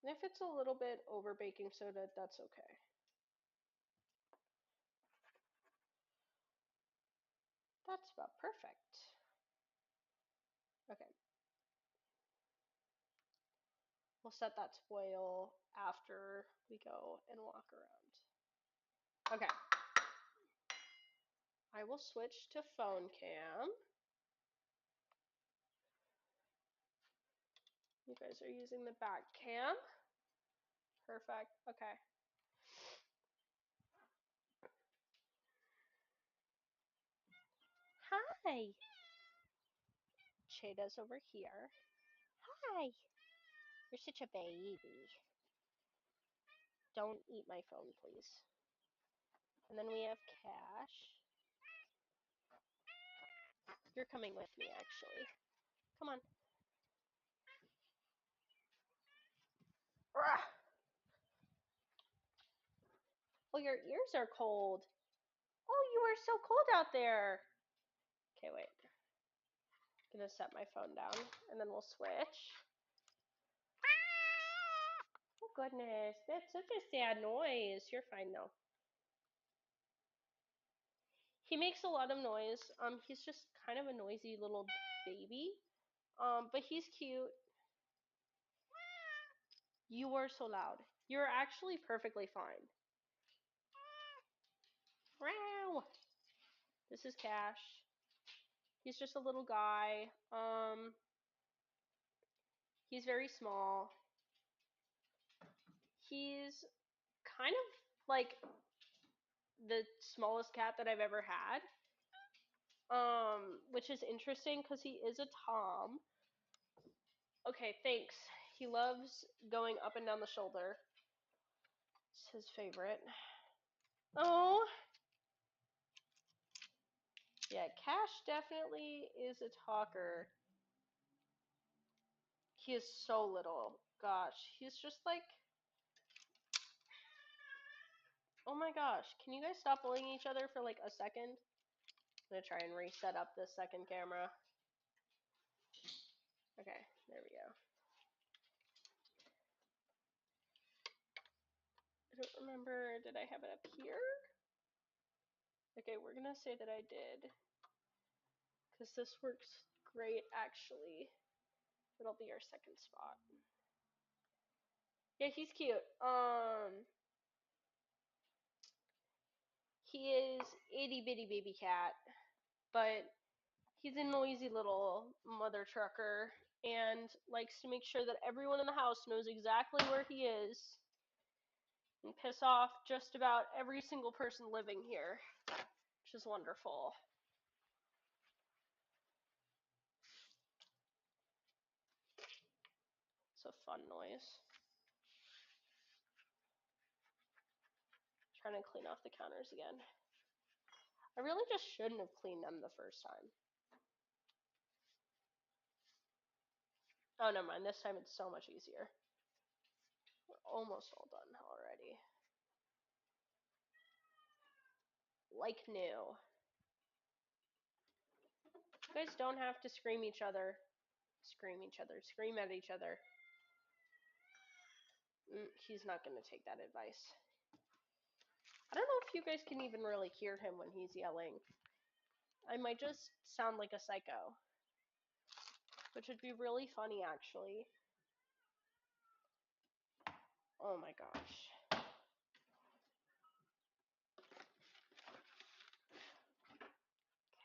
And if it's a little bit over baking soda, that's okay. That's about perfect. Okay. We'll set that to boil after we go and walk around. Okay. I will switch to phone cam. You guys are using the back cam. Perfect. Okay. Hi. Cheetah's over here. Hi. You're such a baby. Don't eat my phone, please. And then we have Cash. You're coming with me, actually. Come on. Ugh. Oh, your ears are cold. Oh, you are so cold out there. Okay, wait. I'm gonna set my phone down, and then we'll switch. Oh, goodness. That's such a sad noise. You're fine, though. He makes a lot of noise. He's just kind of a noisy little baby. But he's cute. You are so loud. You're actually perfectly fine. Wow. This is Cash. He's just a little guy. He's very small. He's kind of like the smallest cat that I've ever had. Which is interesting because he is a Tom. Okay, thanks. He loves going up and down the shoulder. It's his favorite. Oh. Yeah, Cash definitely is a talker. He is so little. Gosh, he's just like, oh my gosh, can you guys stop bullying each other for like a second? I'm gonna try and reset up this second camera. Okay, there we go. I don't remember, did I have it up here? Okay, we're gonna say that I did. Because this works great, actually. It'll be our second spot. Yeah, he's cute. He is itty bitty baby cat, but he's a noisy little mother trucker and likes to make sure that everyone in the house knows exactly where he is and piss off just about every single person living here, which is wonderful. It's a fun noise. Trying to clean off the counters again. I really just shouldn't have cleaned them the first time. Oh, never mind. This time it's so much easier. We're almost all done already. Like new. You guys don't have to scream at each other. Scream at each other. He's not going to take that advice. I don't know if you guys can even really hear him when he's yelling. I might just sound like a psycho. Which would be really funny, actually. Oh my gosh.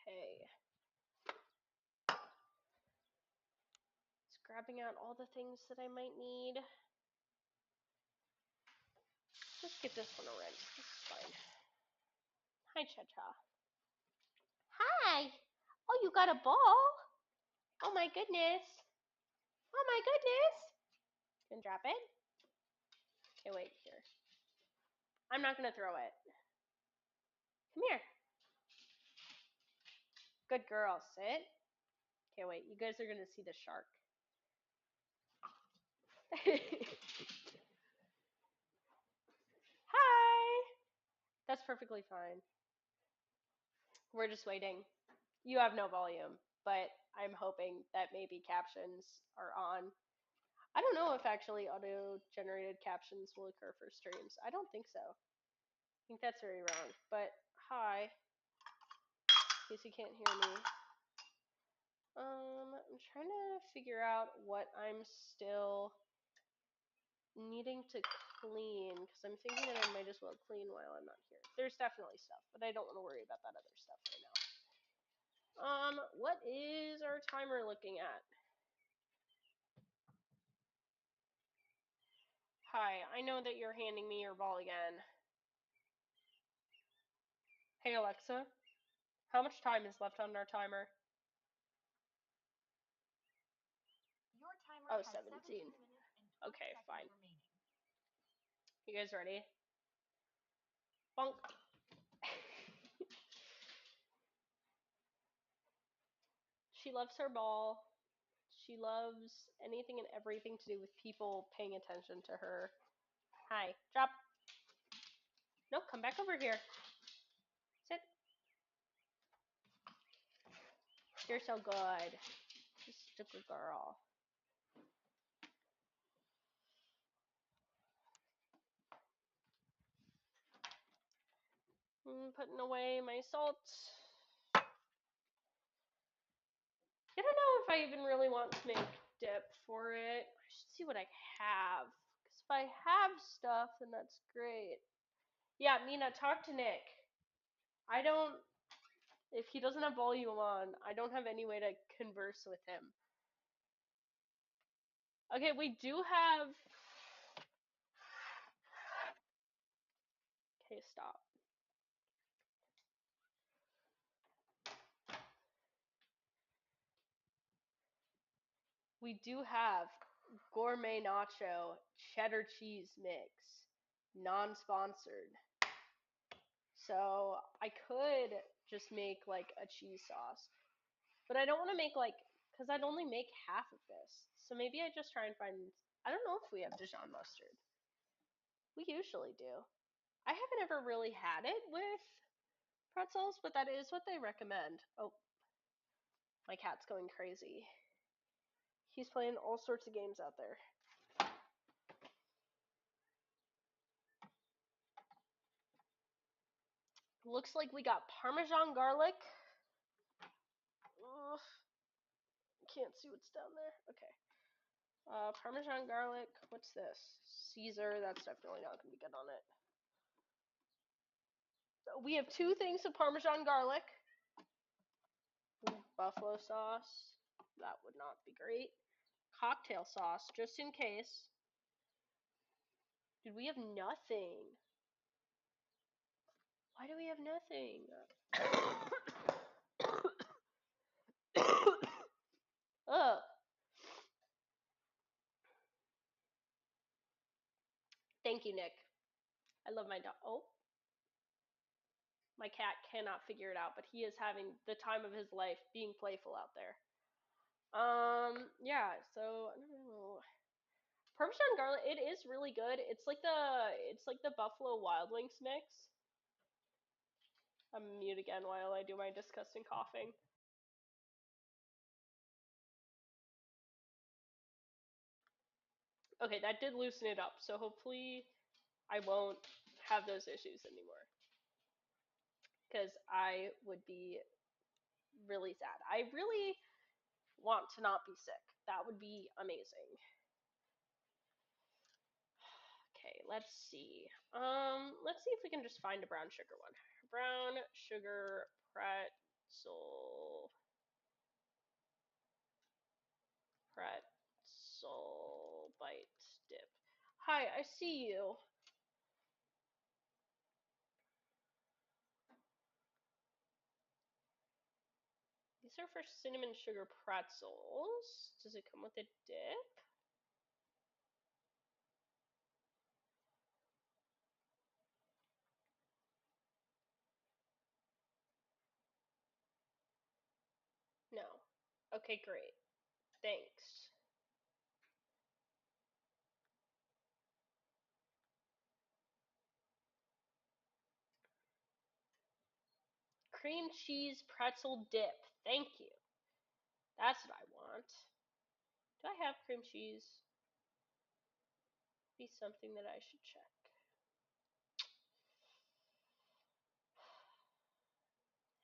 Okay. Just grabbing out all the things that I might need. Let's give this one a rinse. This is fine. Hi, Cha-Cha. Hi! Oh, you got a ball? Oh my goodness. Oh my goodness. Can drop it? Okay, wait, here. I'm not gonna throw it. Come here. Good girl, sit. Okay, wait, you guys are gonna see the shark. Hi! That's perfectly fine. We're just waiting. You have no volume, but I'm hoping that maybe captions are on. I don't know if actually auto-generated captions will occur for streams. I don't think so. I think that's very wrong. But hi, in case you can't hear me. I'm trying to figure out what I'm still needing to clean, because I'm thinking that I might as well clean while I'm not here. There's definitely stuff, but I don't want to worry about that other stuff right now. What is our timer looking at? Hi, I know that you're handing me your ball again. Hey Alexa, how much time is left on our timer? Your timer Oh, has 17. 17 minutes and 20 Okay, seconds fine. remaining. You guys ready? Bonk. She loves her ball. She loves anything and everything to do with people paying attention to her. Hi, drop. No, come back over here. Sit. You're so good. Just a good girl. Putting away my salt. I don't know if I even really want to make dip for it. I should see what I have. Because if I have stuff, then that's great. Yeah, Mina, talk to Nick. I don't, if he doesn't have volume on, I don't have any way to converse with him. Okay, we do have. Okay, stop. We do have gourmet nacho cheddar cheese mix, non-sponsored. So I could just make like a cheese sauce, but I don't want to make like, because I'd only make half of this. So maybe I just try and find. I don't know if we have Dijon mustard. We usually do. I haven't ever really had it with pretzels, but that is what they recommend. Oh, my cat's going crazy. He's playing all sorts of games out there. Looks like we got Parmesan garlic. Ugh, can't see what's down there. Okay. Parmesan garlic. What's this? Caesar. That's definitely not going to be good on it. So we have 2 things of Parmesan garlic. Buffalo sauce. That would not be great. Cocktail sauce, just in case. Dude, we have nothing. Why do we have nothing? Ugh. Thank you, Nick. I love my dog. Oh, my cat cannot figure it out, but he is having the time of his life being playful out there. Yeah, so I don't know. Parmesan garlic, it is really good. It's like the Buffalo Wild Wings mix. I'm mute again while I do my disgusting coughing. Okay, that did loosen it up, so hopefully I won't have those issues anymore. Because I would be really sad. I really want to not be sick. That would be amazing. Okay, let's see. Let's see if we can just find a brown sugar one. Brown sugar pretzel bite dip. Hi, I see you. These are for cinnamon sugar pretzels. Does it come with a dip? No. Okay, great. Thanks. Cream cheese pretzel dip. Thank you. That's what I want. Do I have cream cheese? Be something that I should check.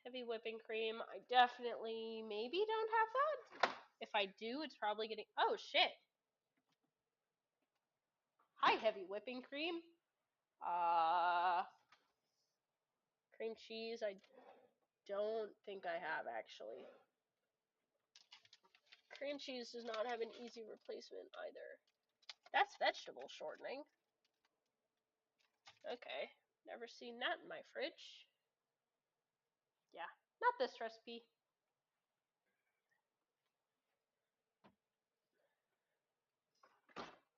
Heavy whipping cream. I definitely maybe don't have that. If I do, it's probably getting. Oh shit. high heavy whipping cream. Uh, Cream cheese, I don't think I have actually. Cream cheese does not have an easy replacement either. That's vegetable shortening. Okay, never seen that in my fridge. Yeah, not this recipe.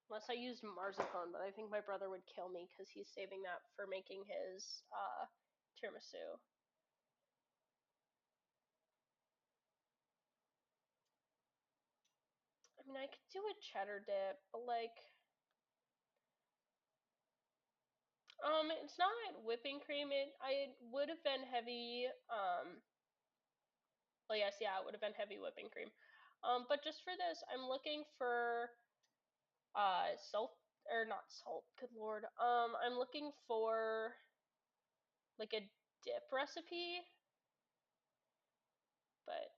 Unless I used marzipan, but I think my brother would kill me because he's saving that for making his tiramisu. I mean, I could do a cheddar dip, but like, it's not whipping cream. I would have been heavy. Well, yes, yeah, it would have been heavy whipping cream. But just for this, I'm looking for salt or not salt. Good lord. I'm looking for like a dip recipe, but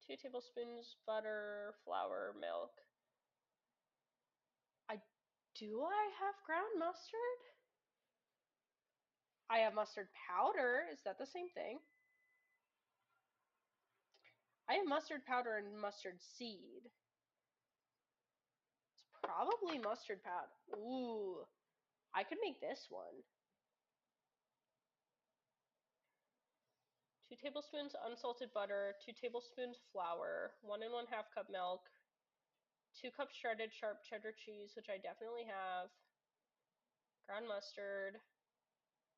2 tablespoons butter, flour, milk. I do I have ground mustard? I have mustard powder. Is that the same thing? I have mustard powder and mustard seed. It's probably mustard powder. Ooh, I could make this one. 2 tablespoons unsalted butter, 2 tablespoons flour, 1 1/2 cup milk, 2 cups shredded sharp cheddar cheese, which I definitely have, ground mustard.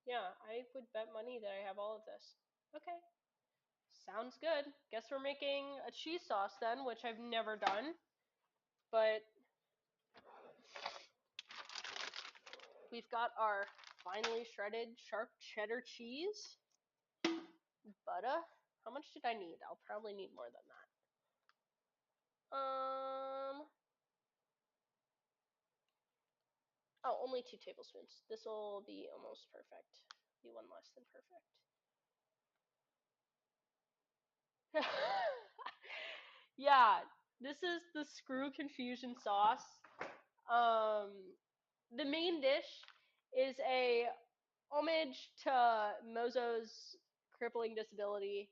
Yeah, I would bet money that I have all of this. Okay, sounds good. Guess we're making a cheese sauce then, which I've never done. But we've got our finely shredded sharp cheddar cheese. Butter. How much did I need? I'll probably need more than that. Oh, only 2 tablespoons. This will be almost perfect. Be one less than perfect. Yeah, this is the screw confusion sauce. Um, the main dish is a homage to Mozo's crippling disability,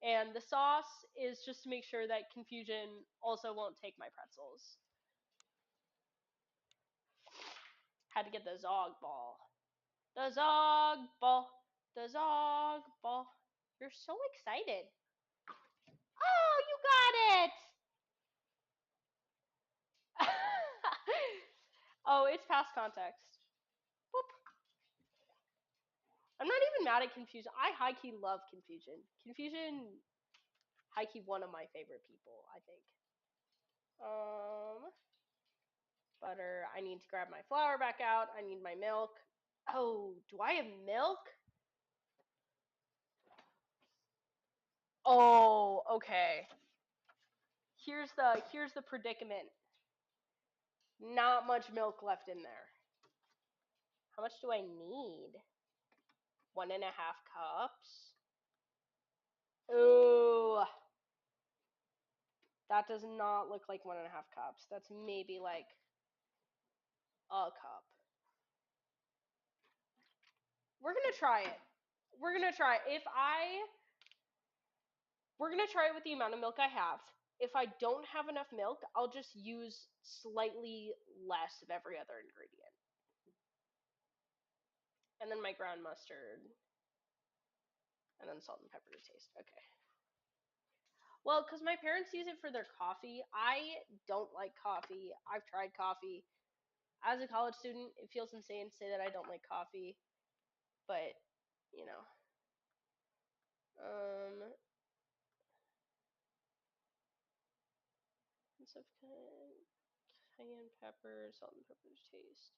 and the sauce is just to make sure that confusion also won't take my pretzels. Had to get the Zog ball. The Zog ball. The Zog ball. You're so excited. Oh, you got it! Oh, it's past context. Boop. I'm not even mad at Confusion. I high key love Confusion. Confusion, high key one of my favorite people, I think. Um, Butter. I need to grab my flour back out. I need my milk. Oh, do I have milk? Oh, okay. Here's the predicament. Not much milk left in there. How much do I need? 1.5 cups. Ooh, that does not look like 1.5 cups. That's maybe like a cup. We're gonna try it. We're gonna try it. We're gonna try it with the amount of milk I have. If I don't have enough milk, I'll just use slightly less of every other ingredient. And then my ground mustard, and then salt and pepper to taste. Okay. Well, because my parents use it for their coffee. I don't like coffee. I've tried coffee. As a college student, it feels insane to say that I don't like coffee, but you know. Um, of cayenne pepper, salt and pepper to taste.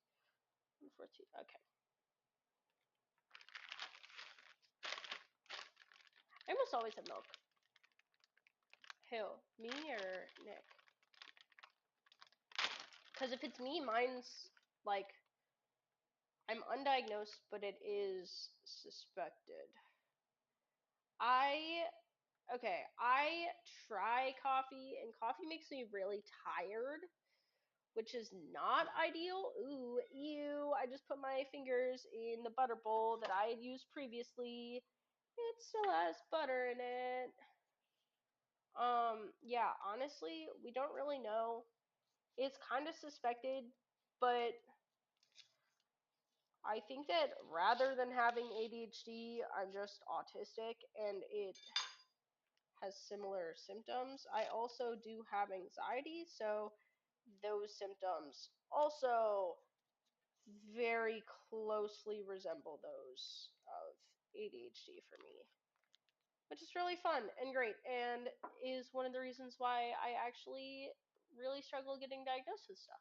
1/4 Okay. I almost always have milk. Who? Me or Nick? Because if it's me, mine's like I'm undiagnosed, but it is suspected. I I try coffee, and coffee makes me really tired. which is not ideal. Ooh, ew, I just put my fingers in the butter bowl that I had used previously. It still has butter in it. Yeah, honestly, we don't really know. It's kind of suspected, but I think that rather than having ADHD, I'm just autistic and it has similar symptoms. I also do have anxiety, so those symptoms also very closely resemble those of ADHD for me, which is really fun and great, and is one of the reasons why I actually really struggle getting diagnosed with stuff.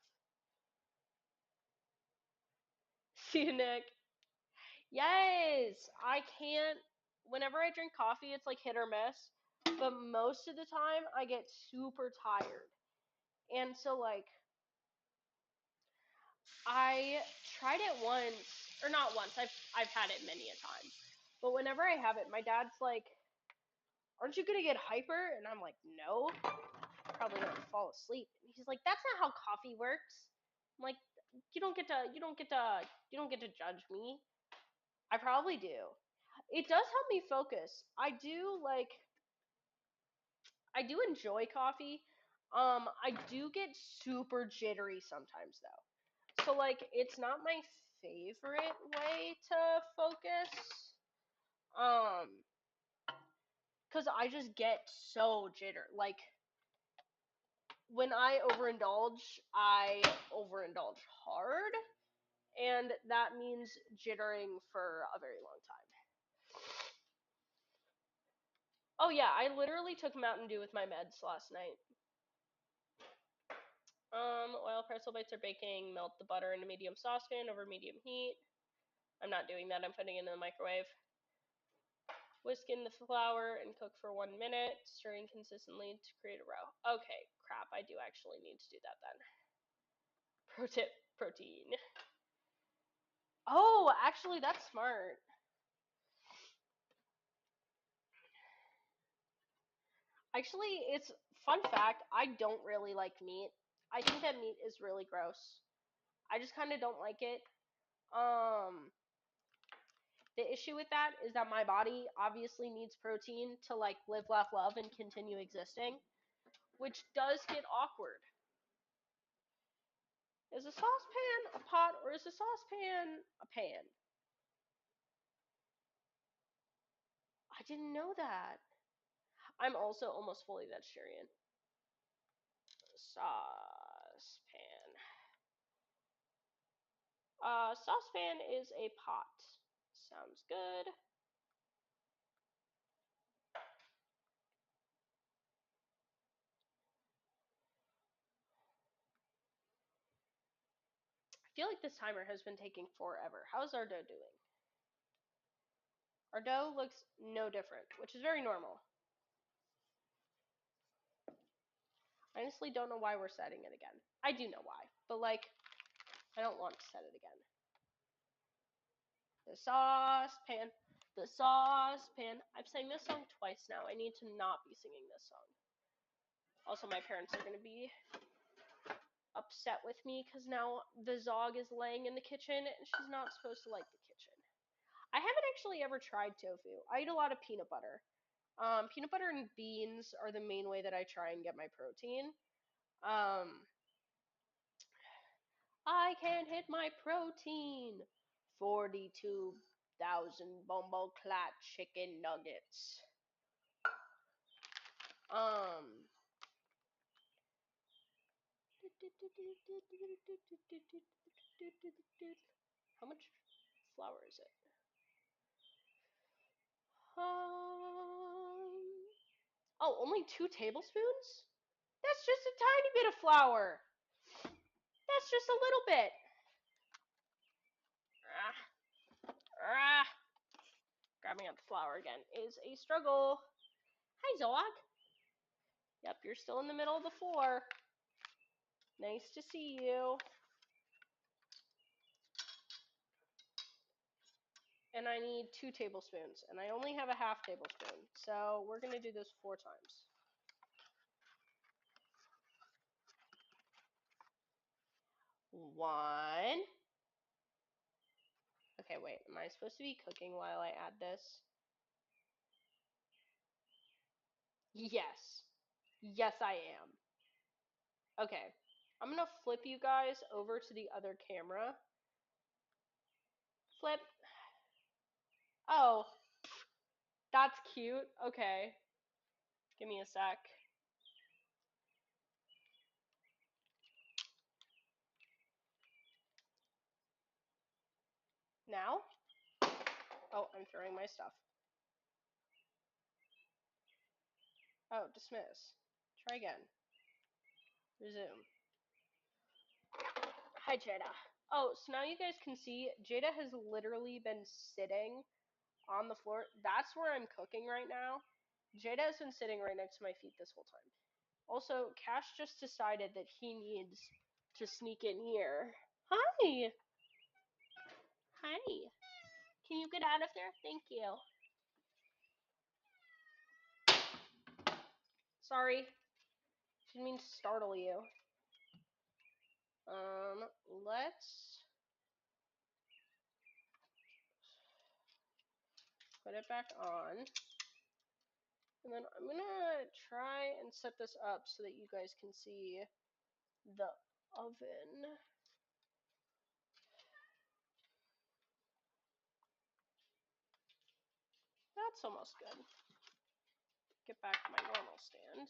See you, Nick. Yes, I can't. Whenever I drink coffee, it's like hit or miss, but most of the time I get super tired. And so, like, I tried it once, or not once. I've had it many a time. But whenever I have it, my dad's like, "Aren't you gonna get hyper?" And I'm like, "No, probably gonna fall asleep." And he's like, "That's not how coffee works." I'm like, you don't get to judge me." I probably do. It does help me focus. I do enjoy coffee. I do get super jittery sometimes though. So like it's not my favorite way to focus. Um, cuz I just get so like when I overindulge hard, and that means jittering for a very long time. Oh yeah, I literally took Mountain Dew with my meds last night. While pretzel bites are baking, melt the butter in a medium saucepan over medium heat. I'm not doing that, I'm putting it in the microwave. Whisk in the flour and cook for 1 minute, stirring consistently to create a roux. Okay, crap, I do actually need to do that then. Pro tip, protein. Oh, actually, that's smart. Actually, it's fun fact, I don't really like meat. I think that meat is really gross. I just kind of don't like it. Um, The issue with that is that my body obviously needs protein to like live, laugh, love, and continue existing, which does get awkward. Is a saucepan a pot or is a saucepan a pan? I didn't know that. I'm also almost fully vegetarian. Saucepan. Saucepan is a pot. Sounds good. I feel like this timer has been taking forever. How's our dough doing? Our dough looks no different, which is very normal. I honestly don't know why we're setting it again. I do know why, but like, I don't want to set it again. The saucepan, the saucepan. I've sang this song twice now. I need to not be singing this song. Also, my parents are going to be upset with me because now the Zog is laying in the kitchen and she's not supposed to like the kitchen. I haven't actually ever tried tofu. I eat a lot of peanut butter. Peanut butter and beans are the main way that I try and get my protein. Um, I can hit my protein. 42,000 bumbo clat chicken nuggets. Um. How much flour is it? Oh, only 2 tablespoons? That's just a tiny bit of flour. That's just a little bit. Ah, ah. Grabbing up the flour again is a struggle. Hi, Zog. Yep, you're still in the middle of the floor. Nice to see you. And I need 2 tablespoons, and I only have a half tablespoon, so we're going to do this 4 times. 1. Okay, wait. Am I supposed to be cooking while I add this? Yes. Yes, I am. Okay. I'm going to flip you guys over to the other camera. Flip. Oh, that's cute. Okay. Give me a sec. Now? Oh, I'm throwing my stuff. Oh, dismiss. Try again. Resume. Hi, Jada. Oh, so now you guys can see Jada has literally been sitting on the floor. That's where I'm cooking right now. Jada has been sitting right next to my feet this whole time. Also, Cash just decided that he needs to sneak in here. Hi. Hi. Can you get out of there? Thank you. Sorry. Didn't mean to startle you. Let's put it back on. And then I'm gonna try and set this up so that you guys can see the oven. That's almost good. Get back to my normal stand.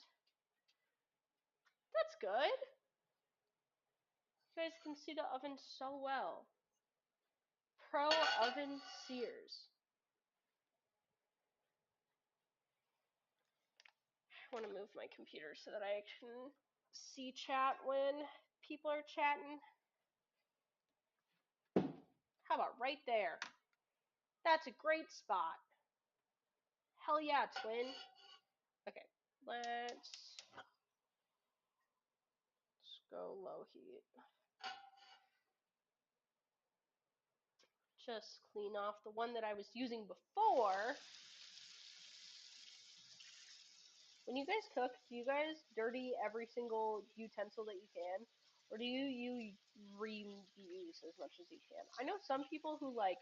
That's good. You guys can see the oven so well. Pro Oven Sears. I want to move my computer so that I can see chat when people are chatting. How about right there? That's a great spot. Hell yeah, twin. Okay, let's go low heat. Just clean off the one that I was using before. When you guys cook, do you guys dirty every single utensil that you can? Or do you reuse as much as you can? I know some people who, like,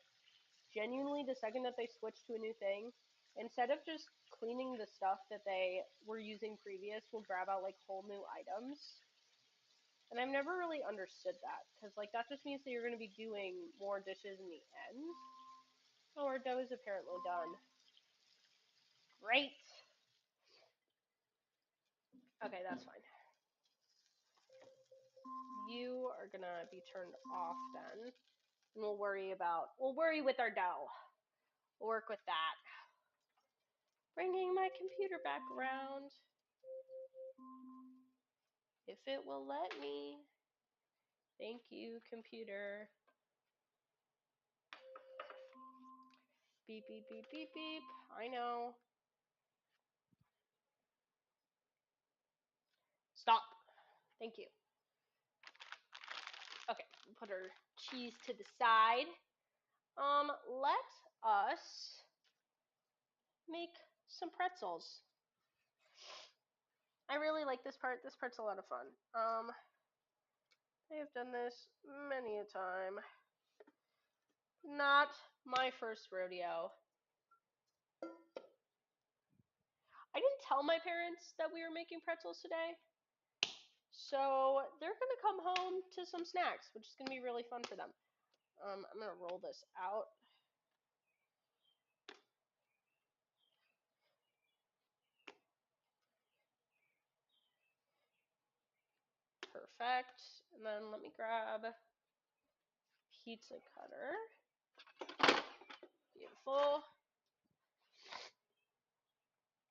genuinely, the second that they switch to a new thing, instead of just cleaning the stuff that they were using previous, will grab out, like, whole new items. And I've never really understood that, because, like, that just means that you're going to be doing more dishes in the end. Oh, our dough is apparently done. Great! Okay, that's fine. You are gonna be turned off then. And we'll worry with our dough. We'll work with that. Bringing my computer back around. If it will let me. Thank you, computer. Beep, beep, beep, beep, beep. I know. Stop. Thank you. Okay, put our cheese to the side. Let us make some pretzels. I really like this part. This part's a lot of fun. I have done this many a time. Not my first rodeo. I didn't tell my parents that we were making pretzels today. So they're going to come home to some snacks, which is going to be really fun for them. I'm going to roll this out. Perfect. And then let me grab a pizza cutter. Beautiful.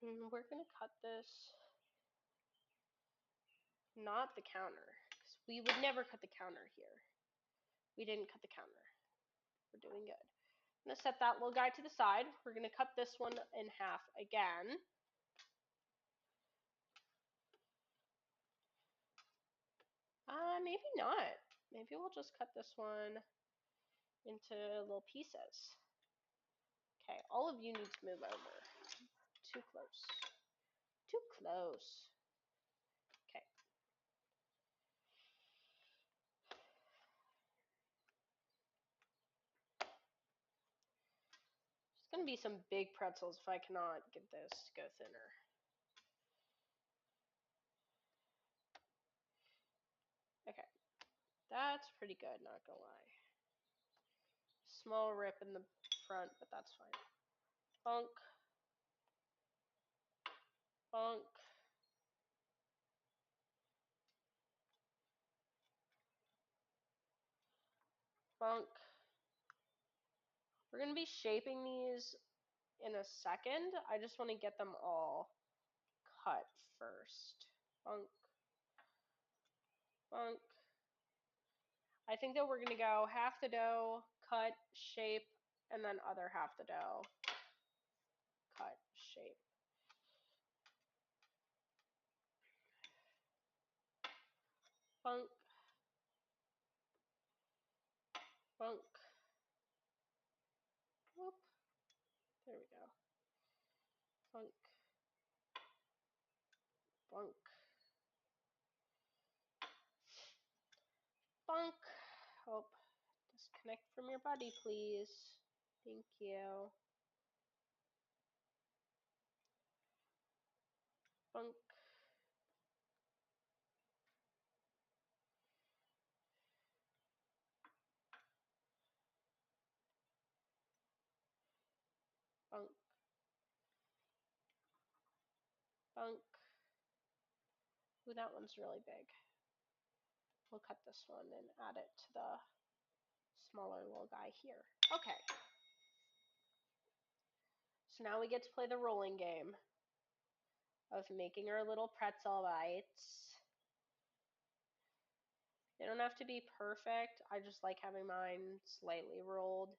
And we're going to cut this, not the counter, because we would never cut the counter here. We didn't cut the counter. We're doing good. I'm going to set that little guy to the side. We're going to cut this one in half again. Maybe not. Maybe we'll just cut this one into little pieces. Okay, all of you need to move over. Too close. Too close. Okay. going to be some big pretzels if I cannot get this to go thinner. Okay, that's pretty good, not gonna lie. Small rip in the front, but that's fine. Bonk. Bonk. Bonk. We're going to be shaping these in a second. I just want to get them all cut first. Bonk. Bonk. I think that we're going to go half the dough, cut, shape, and then other half the dough, cut, shape. Bonk. Bonk. Whoop. There we go. Bonk. Bonk. Bonk. Oh, disconnect from your body, please. Thank you. Bonk. Bonk. Bonk. Ooh, that one's really big. We'll cut this one and add it to the smaller little guy here. Okay. So now we get to play the rolling game of making our little pretzel bites. They don't have to be perfect. I just like having mine slightly rolled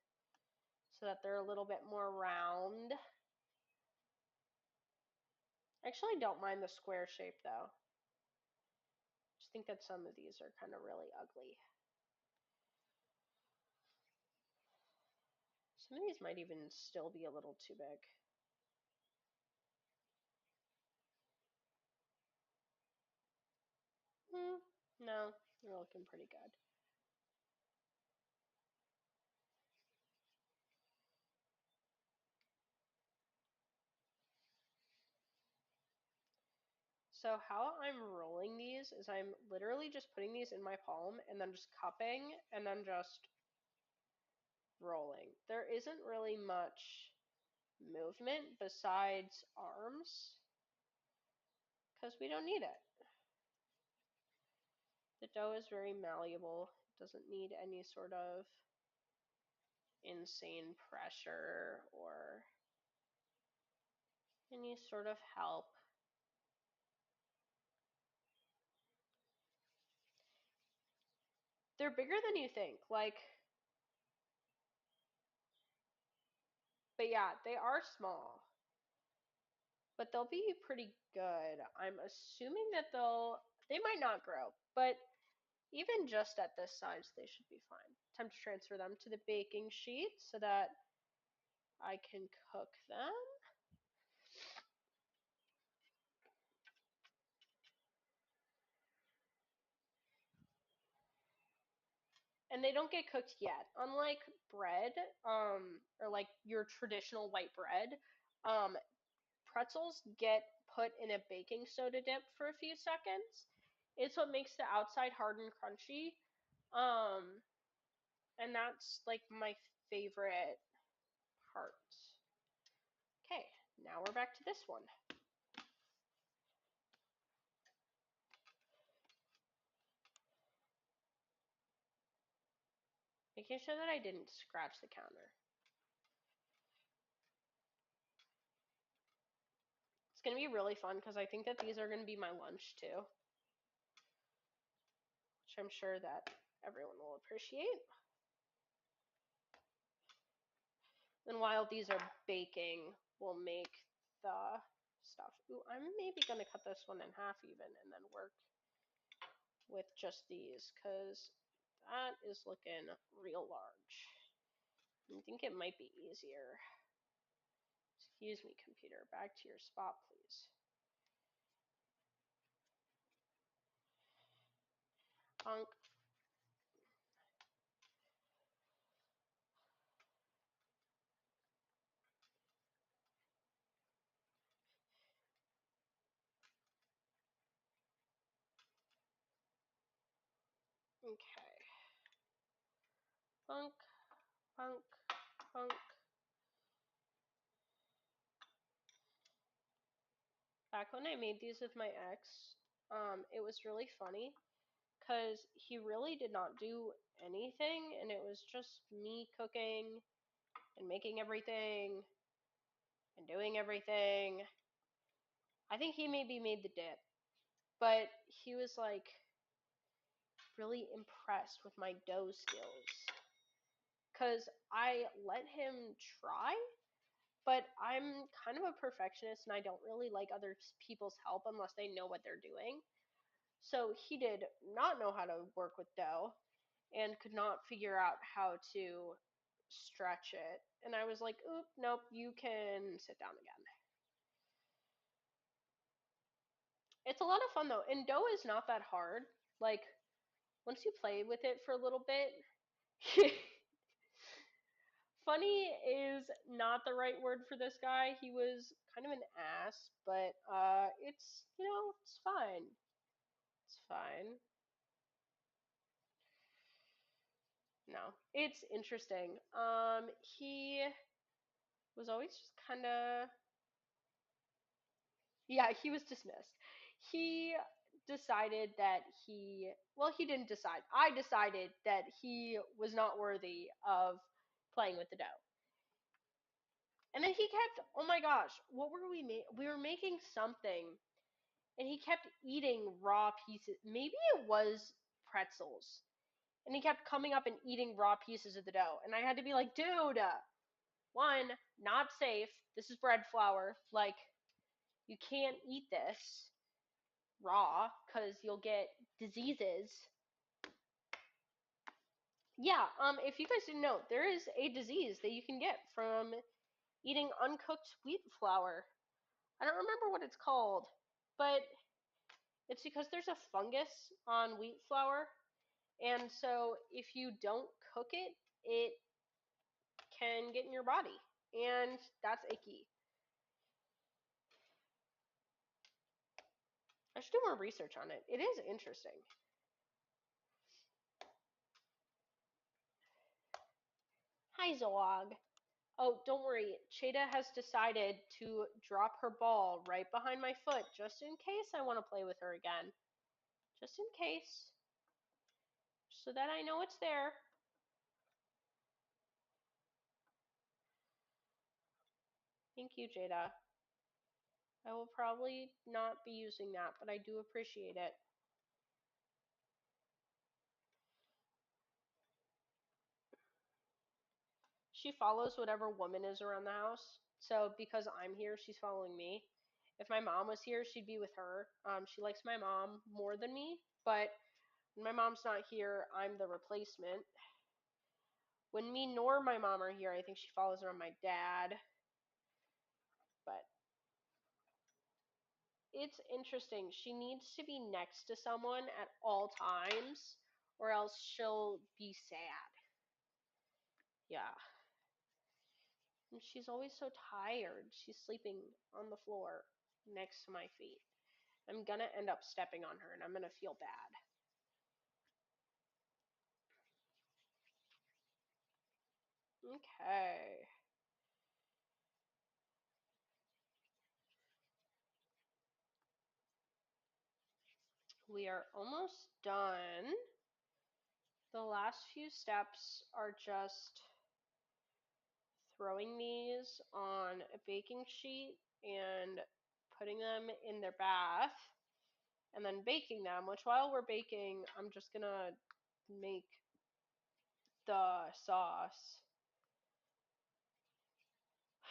so that they're a little bit more round. I actually don't mind the square shape though. I just think that some of these are kind of really ugly. Some of these might even still be a little too big. No, they're looking pretty good. So how I'm rolling these is I'm literally just putting these in my palm and then just cupping and then just rolling. There isn't really much movement besides arms because we don't need it. The dough is very malleable. It doesn't need any sort of insane pressure or any sort of help. They're bigger than you think. But yeah, they are small. But they'll be pretty good. I'm assuming that they might not grow, but even just at this size, they should be fine. Time to transfer them to the baking sheet so that I can cook them. And they don't get cooked yet. Unlike bread, or like your traditional white bread, pretzels get put in a baking soda dip for a few seconds. It's what makes the outside hard and crunchy. Um, and that's like my favorite part. Okay, now we're back to this one. Making sure that I didn't scratch the counter. It's going to be really fun because I think that these are going to be my lunch too, which I'm sure that everyone will appreciate. And while these are baking, we'll make the stuff. Ooh, I'm maybe going to cut this one in half even and then work with just these because that is looking real large. I think it might be easier. Excuse me, computer. Back to your spot, please. Honk. Okay. Punk, punk, punk. Back when I made these with my ex, it was really funny because he really did not do anything, and it was just me cooking and making everything and doing everything. I think he maybe made the dip, but he was like really impressed with my dough skills because I let him try, but I'm kind of a perfectionist and I don't really like other people's help unless they know what they're doing. So he did not know how to work with dough and could not figure out how to stretch it. And I was like, oop, nope, you can sit down again. It's a lot of fun though, and dough is not that hard. Like, once you play with it for a little bit, funny is not the right word for this guy. He was kind of an ass, but it's fine. It's fine. No, it's interesting. He was always just kind of, yeah, he was dismissed. He decided that he didn't decide. I decided that he was not worthy of playing with the dough. And then he kept, oh my gosh, what were we were making something and he kept eating raw pieces. Maybe it was pretzels. And he kept coming up and eating raw pieces of the dough. And I had to be like, dude, one, not safe. This is bread flour. Like, you can't eat this raw because you'll get diseases. Yeah, if you guys didn't know, there is a disease that you can get from eating uncooked wheat flour. I don't remember what it's called, but it's because there's a fungus on wheat flour, and so if you don't cook it, it can get in your body, and that's icky. I should do more research on it. It is interesting. Hi, Zoog. Oh, don't worry. Cheta has decided to drop her ball right behind my foot just in case I want to play with her again. Just in case. So that I know it's there. Thank you, Jada. I will probably not be using that, but I do appreciate it. She follows whatever woman is around the house. So because I'm here, she's following me. If my mom was here, she'd be with her. She likes my mom more than me, but when my mom's not here, I'm the replacement. When me nor my mom are here, I think she follows around my dad. But it's interesting. She needs to be next to someone at all times, or else she'll be sad. Yeah. And she's always so tired. She's sleeping on the floor next to my feet. I'm gonna end up stepping on her and I'm gonna feel bad. Okay. We are almost done. The last few steps are just throwing these on a baking sheet and putting them in their bath and then baking them, which while we're baking, I'm just gonna make the sauce.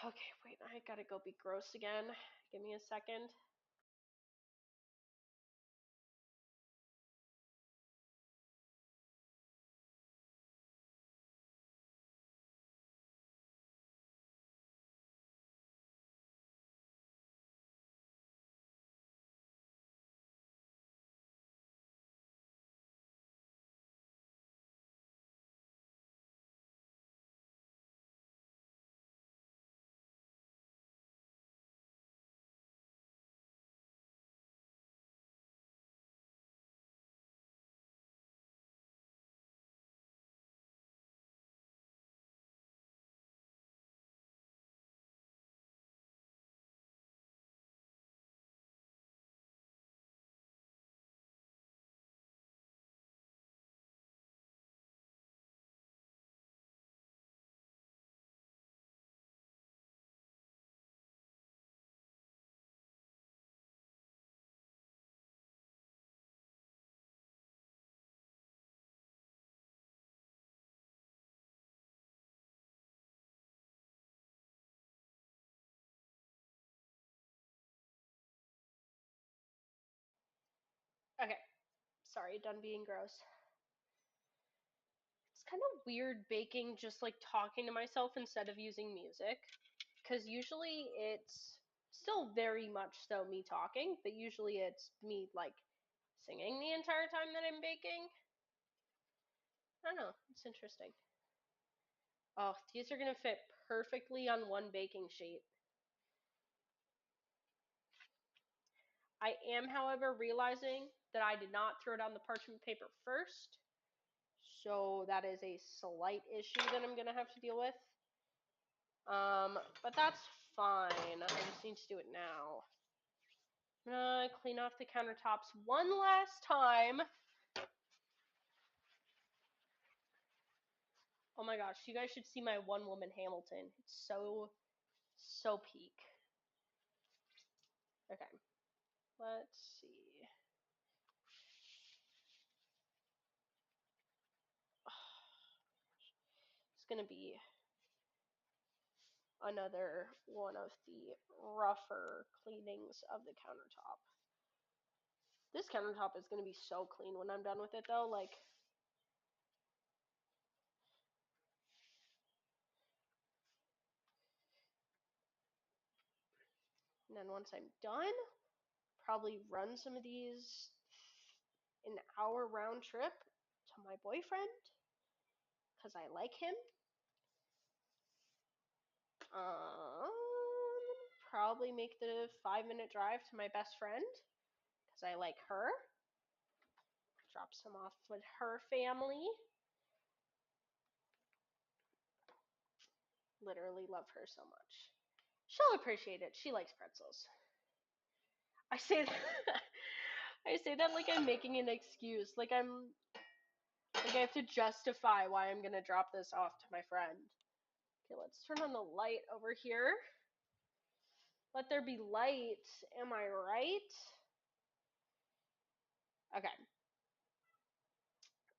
Okay, wait, I gotta go be gross again. Give me a second. Okay, sorry, done being gross. It's kind of weird baking just like talking to myself instead of using music. Because usually it's still very much so me talking, but usually it's me like singing the entire time that I'm baking. I don't know, it's interesting. Oh, these are gonna fit perfectly on one baking sheet. I am, however, realizing that I did not throw down the parchment paper first, so that is a slight issue that I'm gonna have to deal with. But that's fine. I just need to do it now. I'm gonna clean off the countertops one last time. Oh my gosh, you guys should see my one woman Hamilton. It's so peak. Okay, let's see. It's gonna be another one of the rougher cleanings of the countertop. This countertop is gonna be so clean when I'm done with it though, like. And then once I'm done, probably run some of these an hour round trip to my boyfriend because I like him. Um, Probably make the 5-minute drive to my best friend because I like her. Drop some off with her family. Literally love her so much. She'll appreciate it. She likes pretzels. I say that I say that like I'm making an excuse. Like I have to justify why I'm gonna drop this off to my friend. Okay, let's turn on the light over here. Let there be light. Am I right? Okay.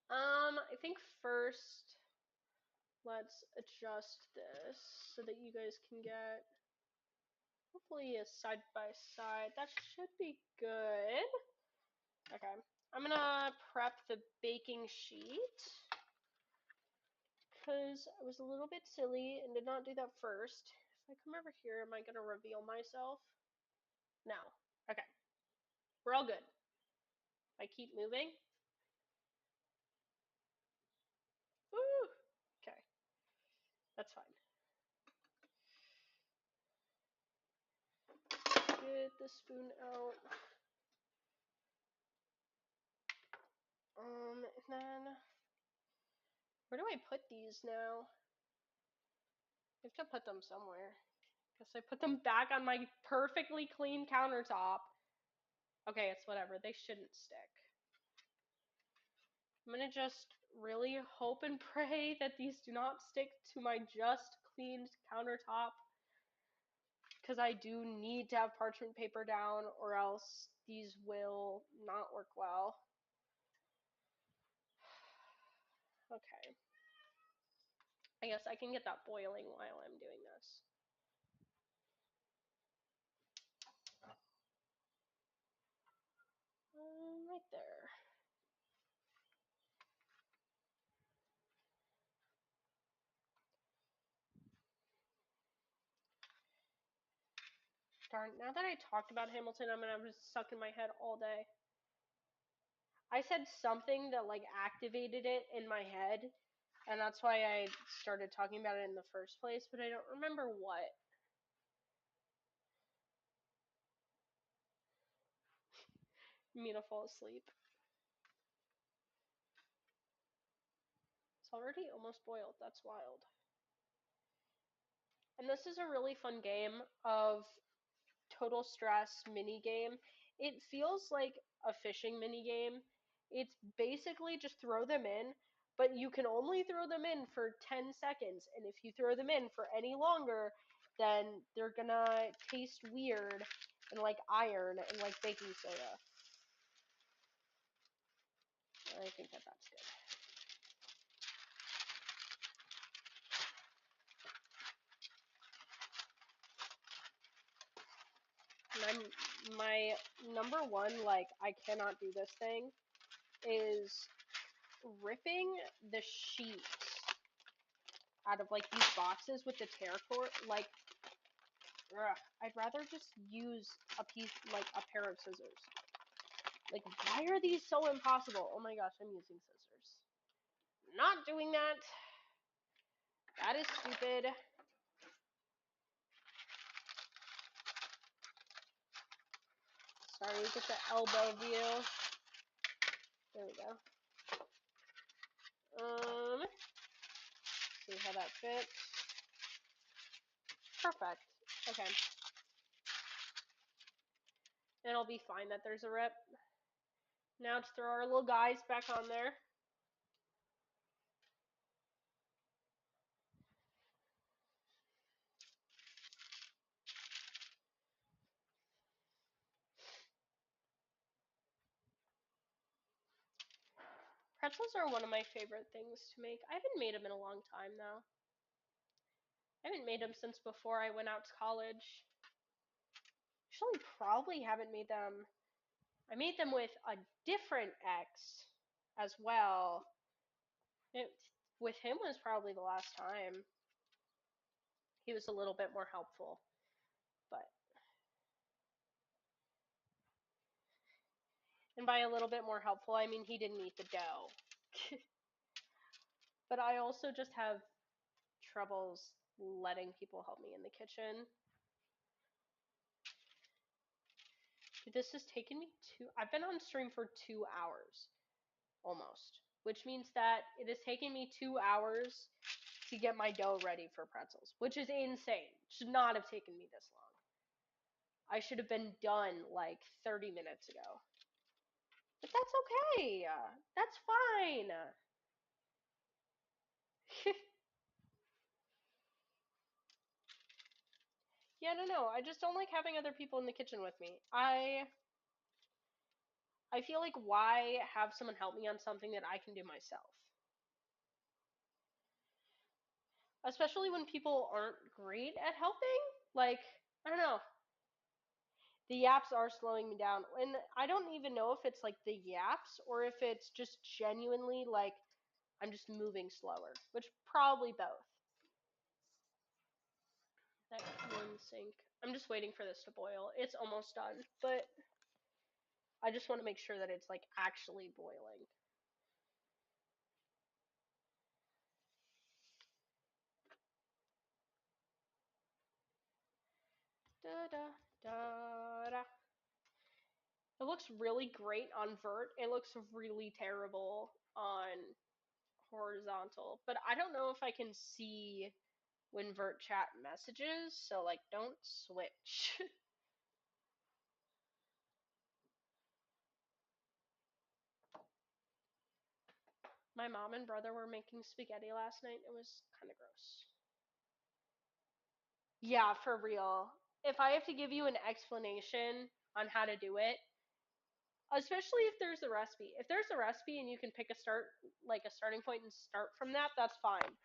I think first let's adjust this so that you guys can get hopefully a side by side. That should be good. Okay. I'm gonna prep the baking sheet because I was a little bit silly and did not do that first. If I come over here, am I gonna reveal myself? No. Okay. We're all good. If I keep moving. Woo! Okay. That's fine. Get the spoon out. And then where do I put these now? I have to put them somewhere. Guess I put them back on my perfectly clean countertop. Okay, it's whatever. They shouldn't stick. I'm gonna just really hope and pray that these do not stick to my just cleaned countertop. Because I do need to have parchment paper down or else these will not work well. Okay. I guess I can get that boiling while I'm doing this. Right there. Darn, now that I talked about Hamilton, I'm gonna have it stuck in my head all day. I said something that like activated it in my head, and that's why I started talking about it in the first place, but I don't remember what. I'm gonna fall asleep. It's already almost boiled. That's wild. And this is a really fun game of total stress mini game. It feels like a fishing mini game. It's basically just throw them in, but you can only throw them in for 10 seconds. And if you throw them in for any longer, then they're gonna taste weird and like iron and like baking soda. I think that that's good. And I'm my number one, like, I cannot do this thing is ripping the sheets out of like these boxes with the tear cord. Like, ugh, I'd rather just use a piece, like a pair of scissors. Like, why are these so impossible? Oh my gosh, I'm using scissors. Not doing that. That is stupid. Sorry, get the elbow view. There we go. See how that fits. Perfect. Okay. And it'll be fine that there's a rip. Now let's throw our little guys back on there. Pretzels are one of my favorite things to make. I haven't made them in a long time though. I haven't made them since before I went out to college. Actually, probably haven't made them. I made them with a different ex as well. It, with him was probably the last time. He was a little bit more helpful, but and by a little bit more helpful, I mean he didn't eat the dough. But I also just have troubles letting people help me in the kitchen. Dude, this has taken me I've been on stream for 2 hours almost, which means that it has taken me 2 hours to get my dough ready for pretzels, which is insane. It should not have taken me this long. I should have been done like 30 minutes ago. But that's okay. That's fine. Yeah, no. I just don't like having other people in the kitchen with me. I feel like why have someone help me on something that I can do myself? Especially when people aren't great at helping. Like, I don't know. The yaps are slowing me down. And I don't even know if it's like the yaps or if it's just genuinely like I'm just moving slower, which probably both. That one sink. I'm just waiting for this to boil. It's almost done, but I just want to make sure that it's like actually boiling. Da da da da. It looks really great on vert. It looks really terrible on horizontal, but I don't know if I can see when vert chat messages, so like don't switch. My mom and brother were making spaghetti last night. It was kind of gross. Yeah, for real. If I have to give you an explanation on how to do it, especially if there's a recipe. If there's a recipe and you can pick a start like a starting point and start from that, that's fine.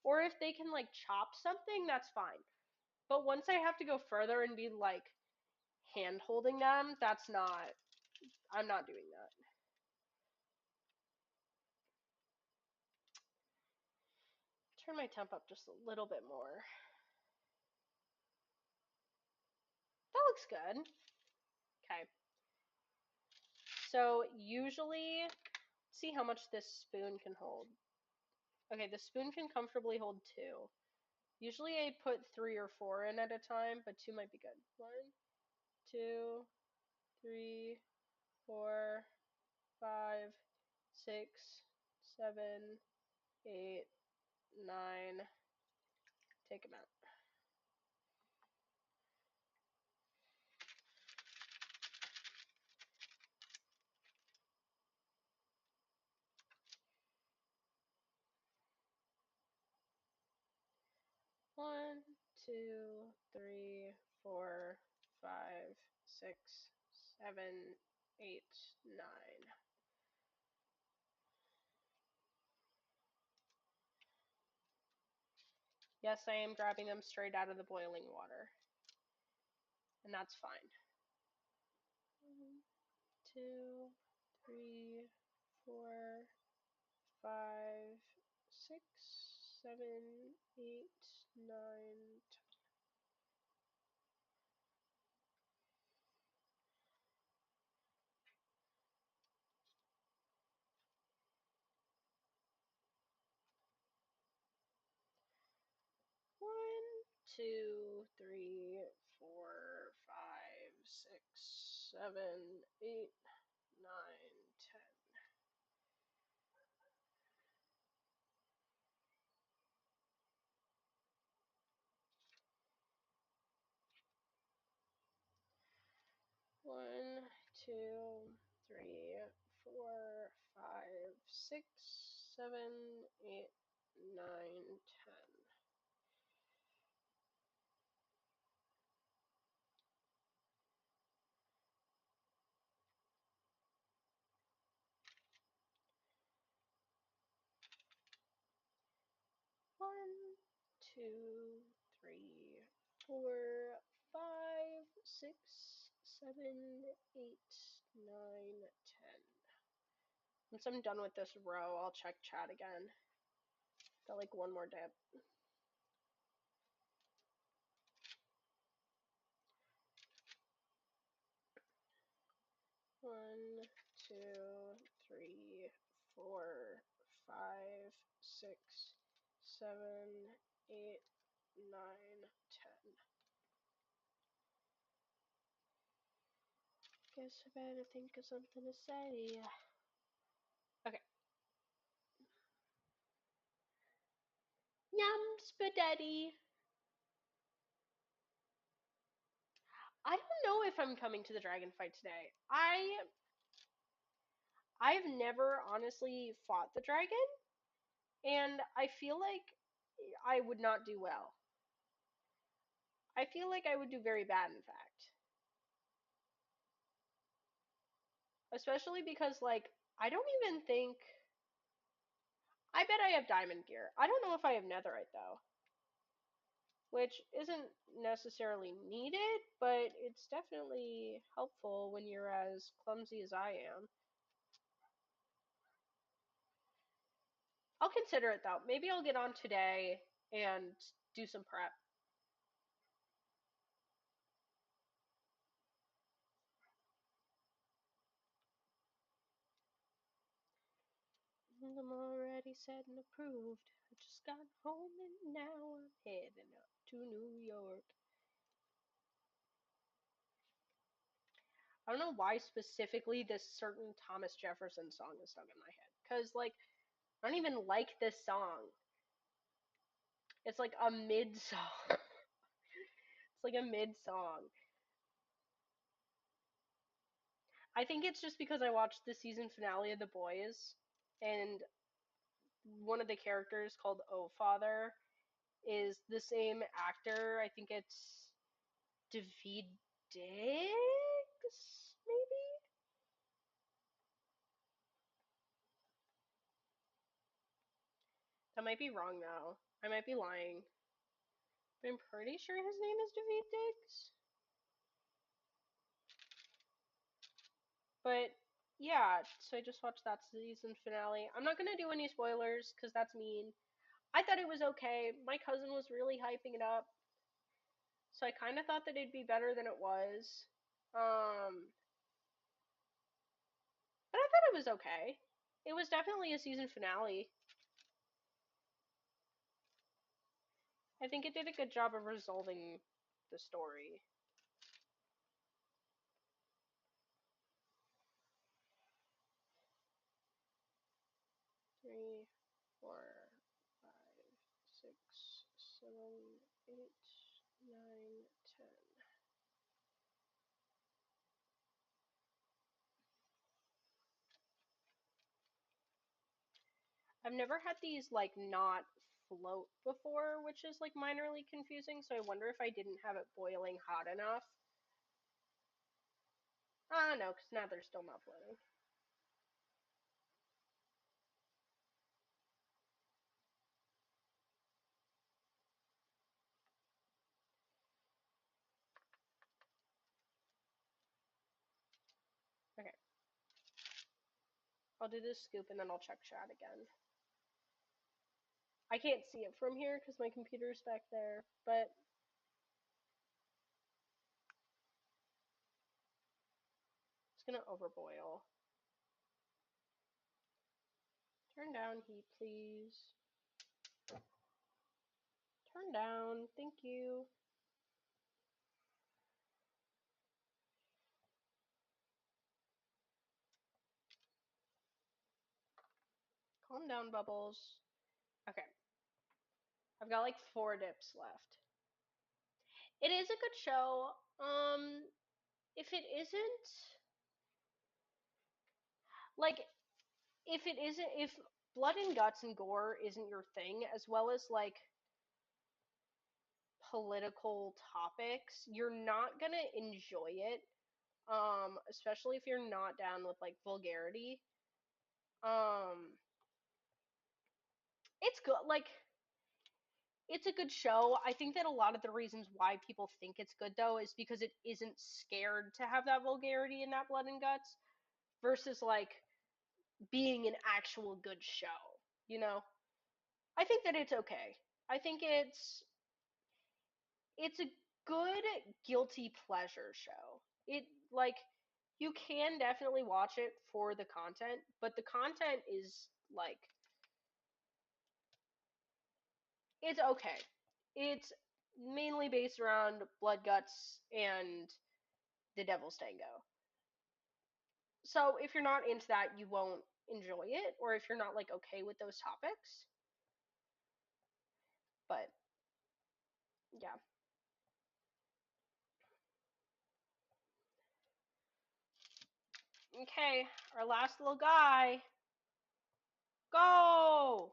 Or if they can like chop something, that's fine. But once I have to go further and be like hand holding them, that's not I'm not doing that. Turn my temp up just a little bit more. That looks good. Okay. So usually, see how much this spoon can hold. Okay, the spoon can comfortably hold 2. Usually I put 3 or 4 in at a time, but 2 might be good. 1, 2, 3, 4, 5, 6, 7, 8, 9. Take them out. One, 2, 3, 4, 5, 6, 7, 8, 9. Yes, I am grabbing them straight out of the boiling water. And that's fine. 1, 2, 3, 4, 5, 6, 7, 8, 9, 10. 1, 2, 3, 4, 5, 6, 7, 8, 9, 10. 1, 2, 3, 4, 5, 6, 7, 8, 9, 10. 1, 2, 3, 4, 5, 6, 7, 8, 9, 10. Once I'm done with this row, I'll check chat again. Got like one more dip. 1, 2, 3, 4, 5, 6, 7, 8, 9, 10. Guess I better think of something to say. Okay. Yum, spaghetti. I don't know if I'm coming to the dragon fight today. I've never honestly fought the dragon, and I feel like I would not do well. I feel like I would do very bad, in fact. Especially because, like, I don't even think. I bet I have diamond gear. I don't know if I have netherite, though. Which isn't necessarily needed, but it's definitely helpful when you're as clumsy as I am. I'll consider it, though. Maybe I'll get on today and do some prep. I'm already said and approved. I just got home and now I'm heading up to New York. I don't know why specifically this certain Thomas Jefferson song is stuck in my head. Because, like, I don't even like this song. It's like a mid song. It's like a mid song. I think it's just because I watched the season finale of The Boys, and one of the characters called O Father is the same actor. I think it's David Diggs, maybe? That might be wrong though. I might be lying. But I'm pretty sure his name is David Diggs. But yeah, so I just watched that season finale. I'm not gonna do any spoilers because that's mean. I thought it was okay. My cousin was really hyping it up, so I kind of thought that it'd be better than it was. But I thought it was okay. It was definitely a season finale. I think it did a good job of resolving the story. Three, 4, 5, 6, 7, 8, 9, 10. I've never had these like not float before, which is like minorly confusing, so I wonder if I didn't have it boiling hot enough. Ah, no, because now they're still not floating. I'll do this scoop and then I'll check chat again. I can't see it from here because my computer's back there, but it's gonna overboil. Turn down heat, please. Turn down, thank you. Calm down, Bubbles. Okay, I've got like 4 dips left. It is a good show. If it isn't, like, if blood and guts and gore isn't your thing, as well as like political topics, you're not gonna enjoy it. Especially if you're not down with like vulgarity. Um, it's good. Like, it's a good show. I think that a lot of the reasons why people think it's good though is because it isn't scared to have that vulgarity and that blood and guts versus like being an actual good show. You know, I think that it's okay. I think it's a good guilty pleasure show. It like you can definitely watch it for the content, but the content is like it's okay. It's mainly based around blood guts and the devil's tango. So if you're not into that, you won't enjoy it, or if you're not like okay with those topics. But yeah. Okay, our last little guy. Go!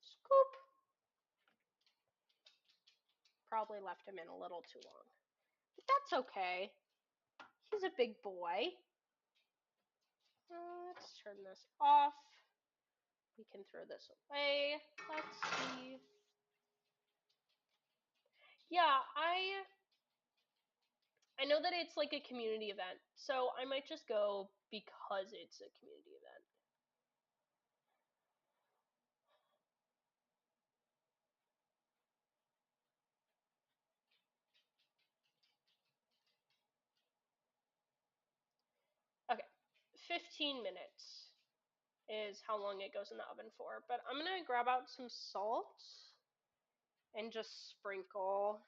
Scoop. Probably left him in a little too long. But that's okay. He's a big boy. Let's turn this off. We can throw this away. Let's see. Yeah, I know that it's like a community event, so I might just go because it's a community event. Okay, 15 minutes is how long it goes in the oven for, but I'm gonna grab out some salt and just sprinkle.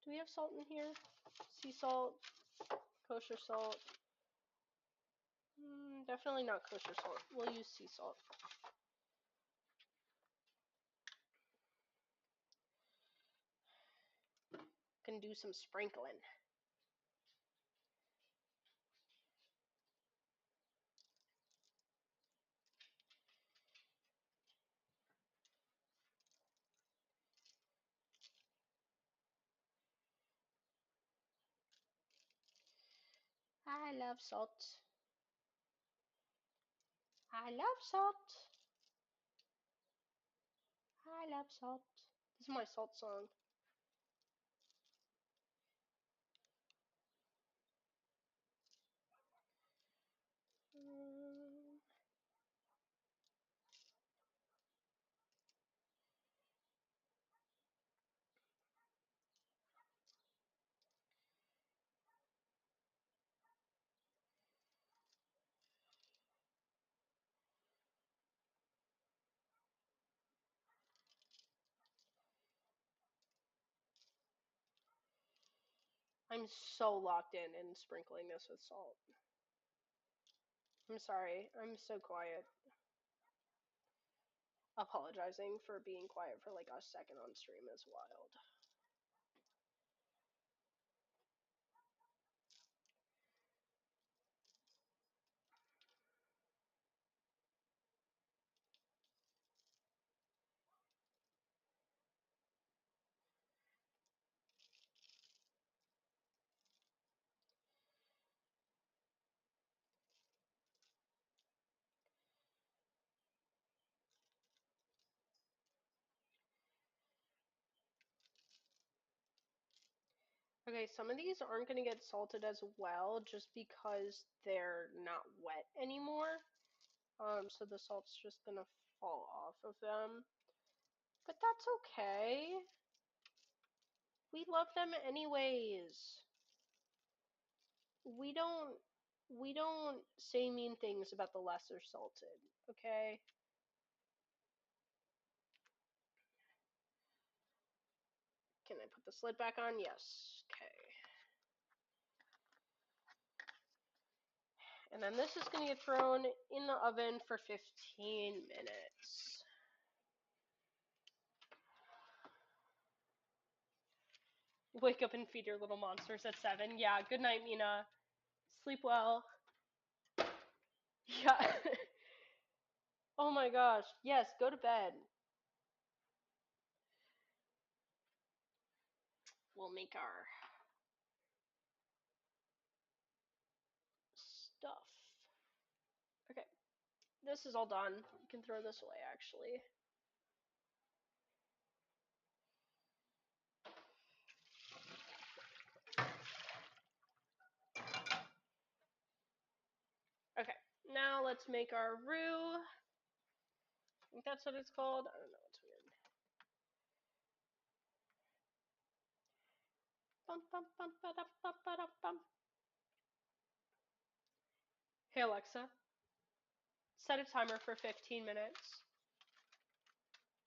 Do we have salt in here? Sea salt, kosher salt. Definitely not kosher salt. We'll use sea salt. Can do some sprinkling. I love salt. I love salt. I love salt. This is my salt song. Um, I'm so locked in sprinkling this with salt. I'm sorry. I'm so quiet. Apologizing for being quiet for like a second on stream is wild. Okay, some of these aren't going to get salted as well just because they're not wet anymore. So the salt's just going to fall off of them. But that's okay. We love them anyways. We don't we don't say mean things about the lesser salted, okay? Can I put the lid back on? Yes. Okay. And then this is going to get thrown in the oven for 15 minutes. Wake up and feed your little monsters at 7. Yeah, good night, Mina. Sleep well. Yeah. Oh my gosh. Yes, go to bed. We'll make our stuff. Okay. This is all done. You can throw this away, actually. Okay. Now let's make our roux. I think that's what it's called. I don't know. It's weird. Bum, bum, bum, ba-da, ba-da, bum. Hey Alexa, set a timer for 15 minutes.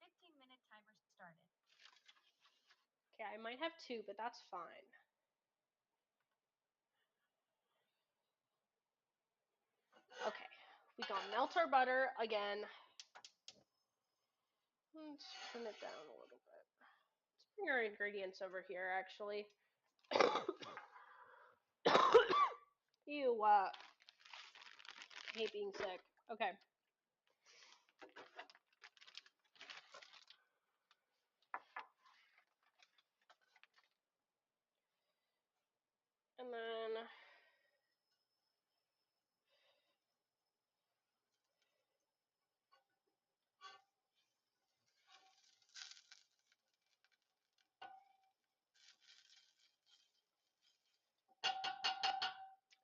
15-minute timer started. Okay, I might have 2, but that's fine. Okay, we gonna melt our butter again. Let's turn it down a little bit. Let's bring our ingredients over here, actually. Ew, hate being sick. Okay. And then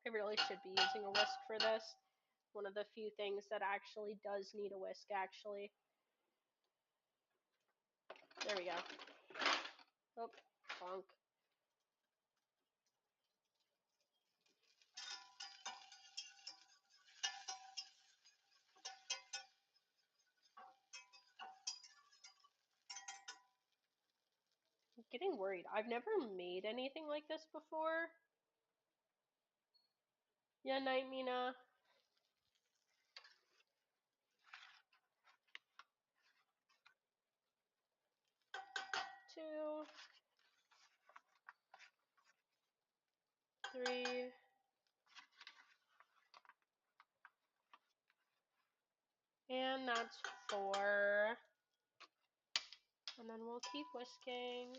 I really should be using a whisk for this. One of the few things that actually does need a whisk, actually. There we go. Oh, bonk. I'm getting worried. I've never made anything like this before. Yeah, night, Mina. 2, 3, and that's 4. And then we'll keep whisking.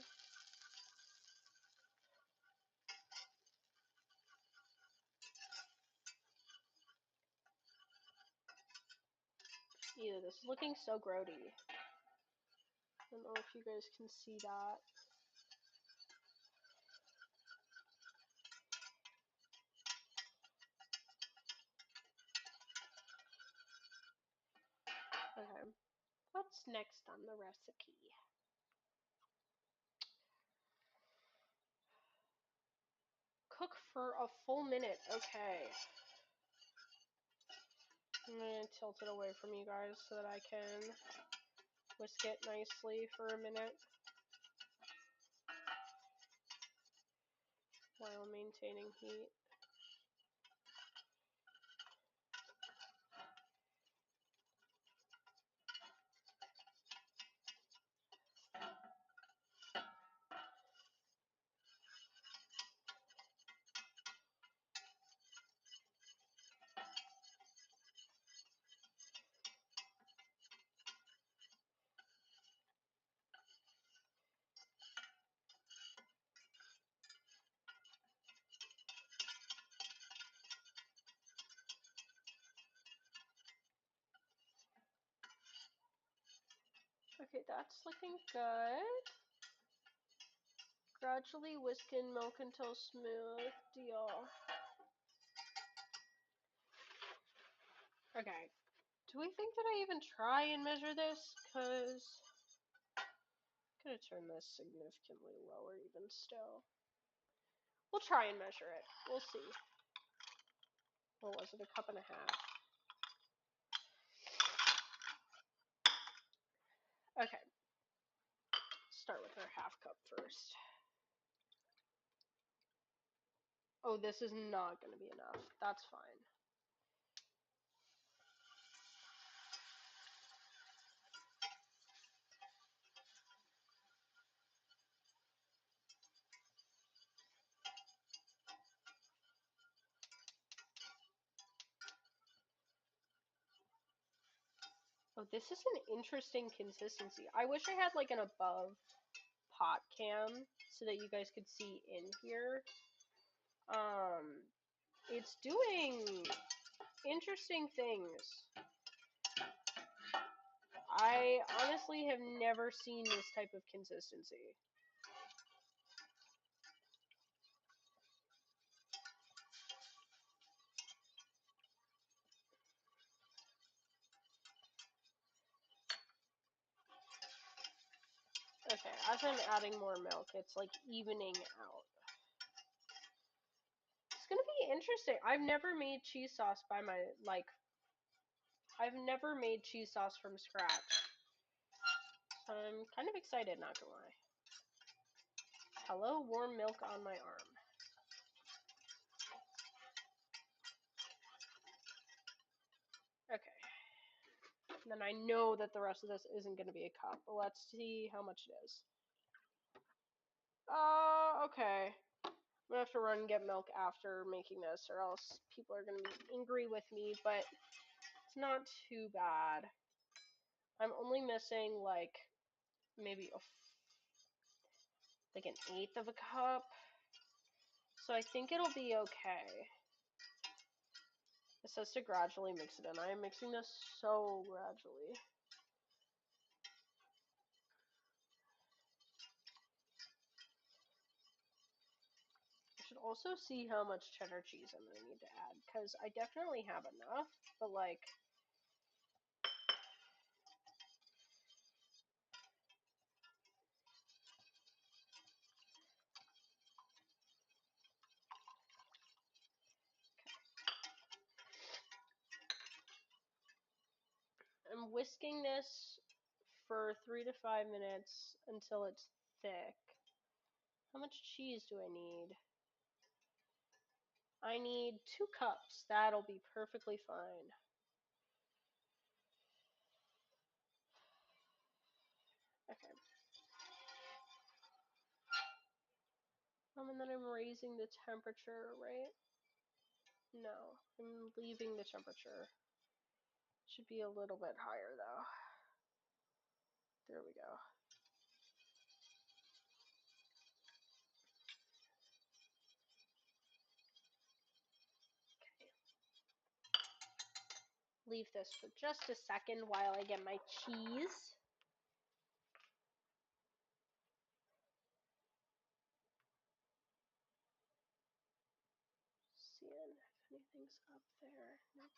Ew, this is looking so grody. I don't know if you guys can see that. Okay, what's next on the recipe? Cook for a full minute. Okay. I'm going to tilt it away from you guys so that I can whisk it nicely for a minute while maintaining heat. Okay, that's looking good. Gradually whisk in milk until smooth. Deal. Okay. Do we think that I even try and measure this? Because I'm going to turn this significantly lower even still. We'll try and measure it. We'll see. What was it? A cup and a half. Okay. Start with our half cup first. Oh, this is not going to be enough. That's fine. Oh, this is an interesting consistency. I wish I had like an above pot cam so that you guys could see in here. It's doing interesting things. I honestly have never seen this type of consistency. Okay, as I'm adding more milk, it's like evening out. It's gonna be interesting. I've never made cheese sauce I've never made cheese sauce from scratch. So I'm kind of excited, not gonna lie. Hello, warm milk on my arm. Okay. And then I know that the rest of this isn't going to be a cup, but let's see how much it is. Okay. I'm going to have to run and get milk after making this, or else people are going to be angry with me, but it's not too bad. I'm only missing, like, maybe like an eighth of a cup, so I think it'll be okay. It says to gradually mix it in. I am mixing this so gradually. I should also see how much cheddar cheese I'm going to need to add, because I definitely have enough, but, like, I'm whisking this for 3 to 5 minutes until it's thick. How much cheese do I need? I need 2 cups. That'll be perfectly fine. Okay. And then I'm raising the temperature, right? No, I'm leaving the temperature. Should be a little bit higher though. There we go. Okay. Leave this for just a second while I get my cheese. Seeing if anything's up there. Nope.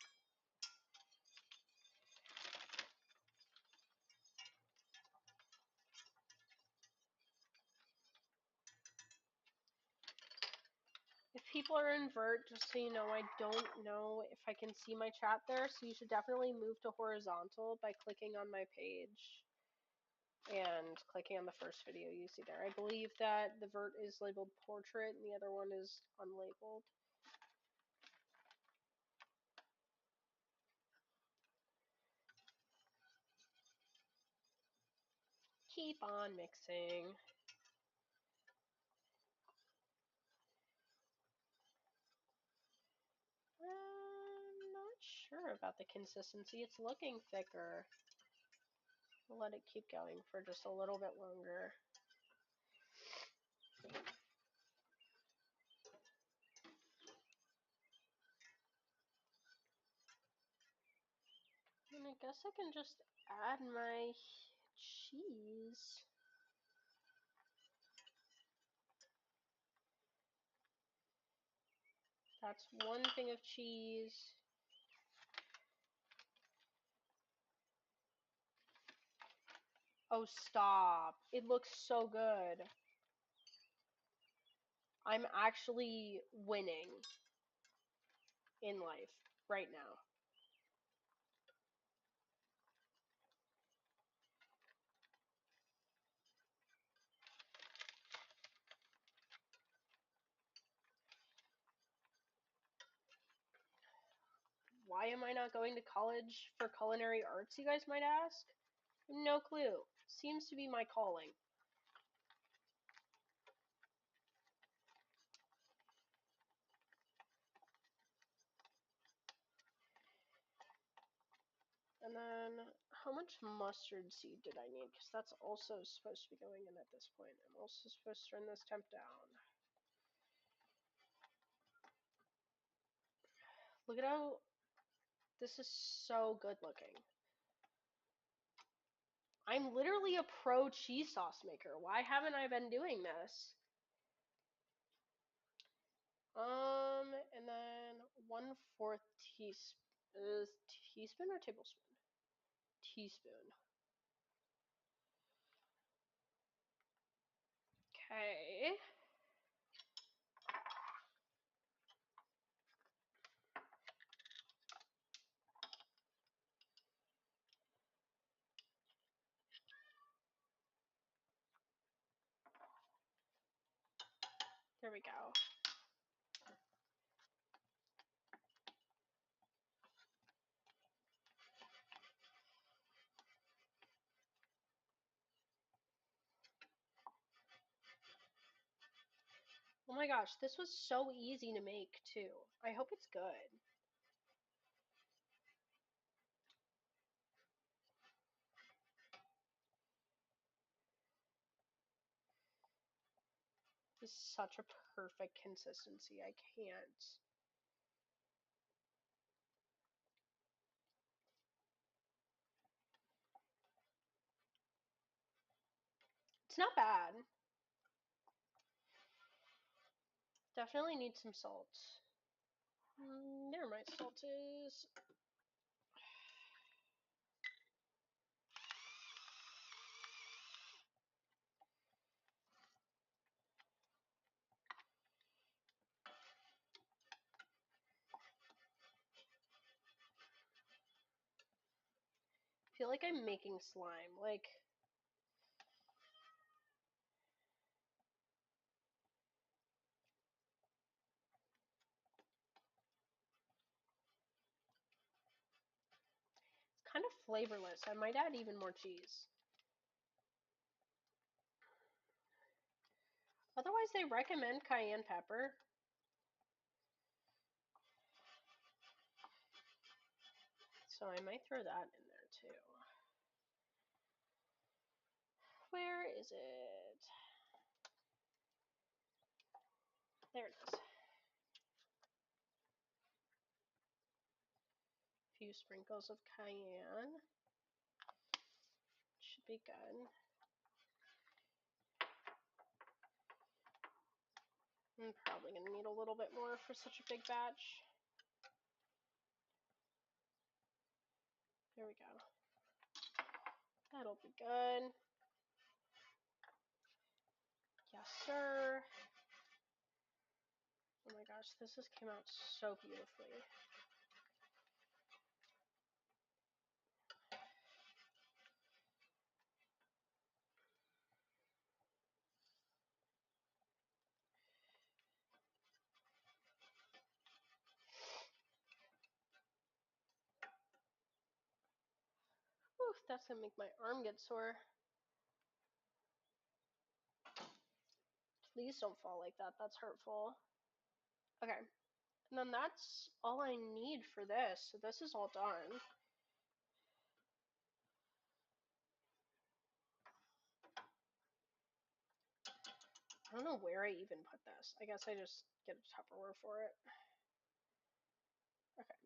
If people are invert, just so you know, I don't know if I can see my chat there, so you should definitely move to horizontal by clicking on my page and clicking on the first video you see there. I believe that the vert is labeled portrait and the other one is unlabeled. Keep on mixing. I'm not sure about the consistency. It's looking thicker. We'll let it keep going for just a little bit longer. And I guess I can just add my cheese. That's one thing of cheese. Oh, stop. It looks so good. I'm actually winning in life right now. Why am I not going to college for culinary arts, you guys might ask? No clue. Seems to be my calling. And then, how much mustard seed did I need? Because that's also supposed to be going in at this point. I'm also supposed to turn this temp down. Look at how this is so good looking. I'm literally a pro cheese sauce maker. Why haven't I been doing this? And then 1/4 teaspoon. Is teaspoon or tablespoon? Teaspoon. Okay. There we go. Oh my gosh, this was so easy to make too. I hope it's good. This is such a perfect consistency. I can't. It's not bad. Definitely need some salt. There my salt is. I feel like I'm making slime. Like, it's kind of flavorless. I might add even more cheese. Otherwise, they recommend cayenne pepper. So I might throw that in there too. Where is it? There it is. A few sprinkles of cayenne. Should be good. I'm probably going to need a little bit more for such a big batch. There we go. That'll be good. Yes, sir. Oh my gosh, this just came out so beautifully. Whew, that's going to make my arm get sore. Please don't fall like that. That's hurtful. Okay. And then that's all I need for this. So this is all done. I don't know where I even put this. I guess I just get a Tupperware for it. Okay.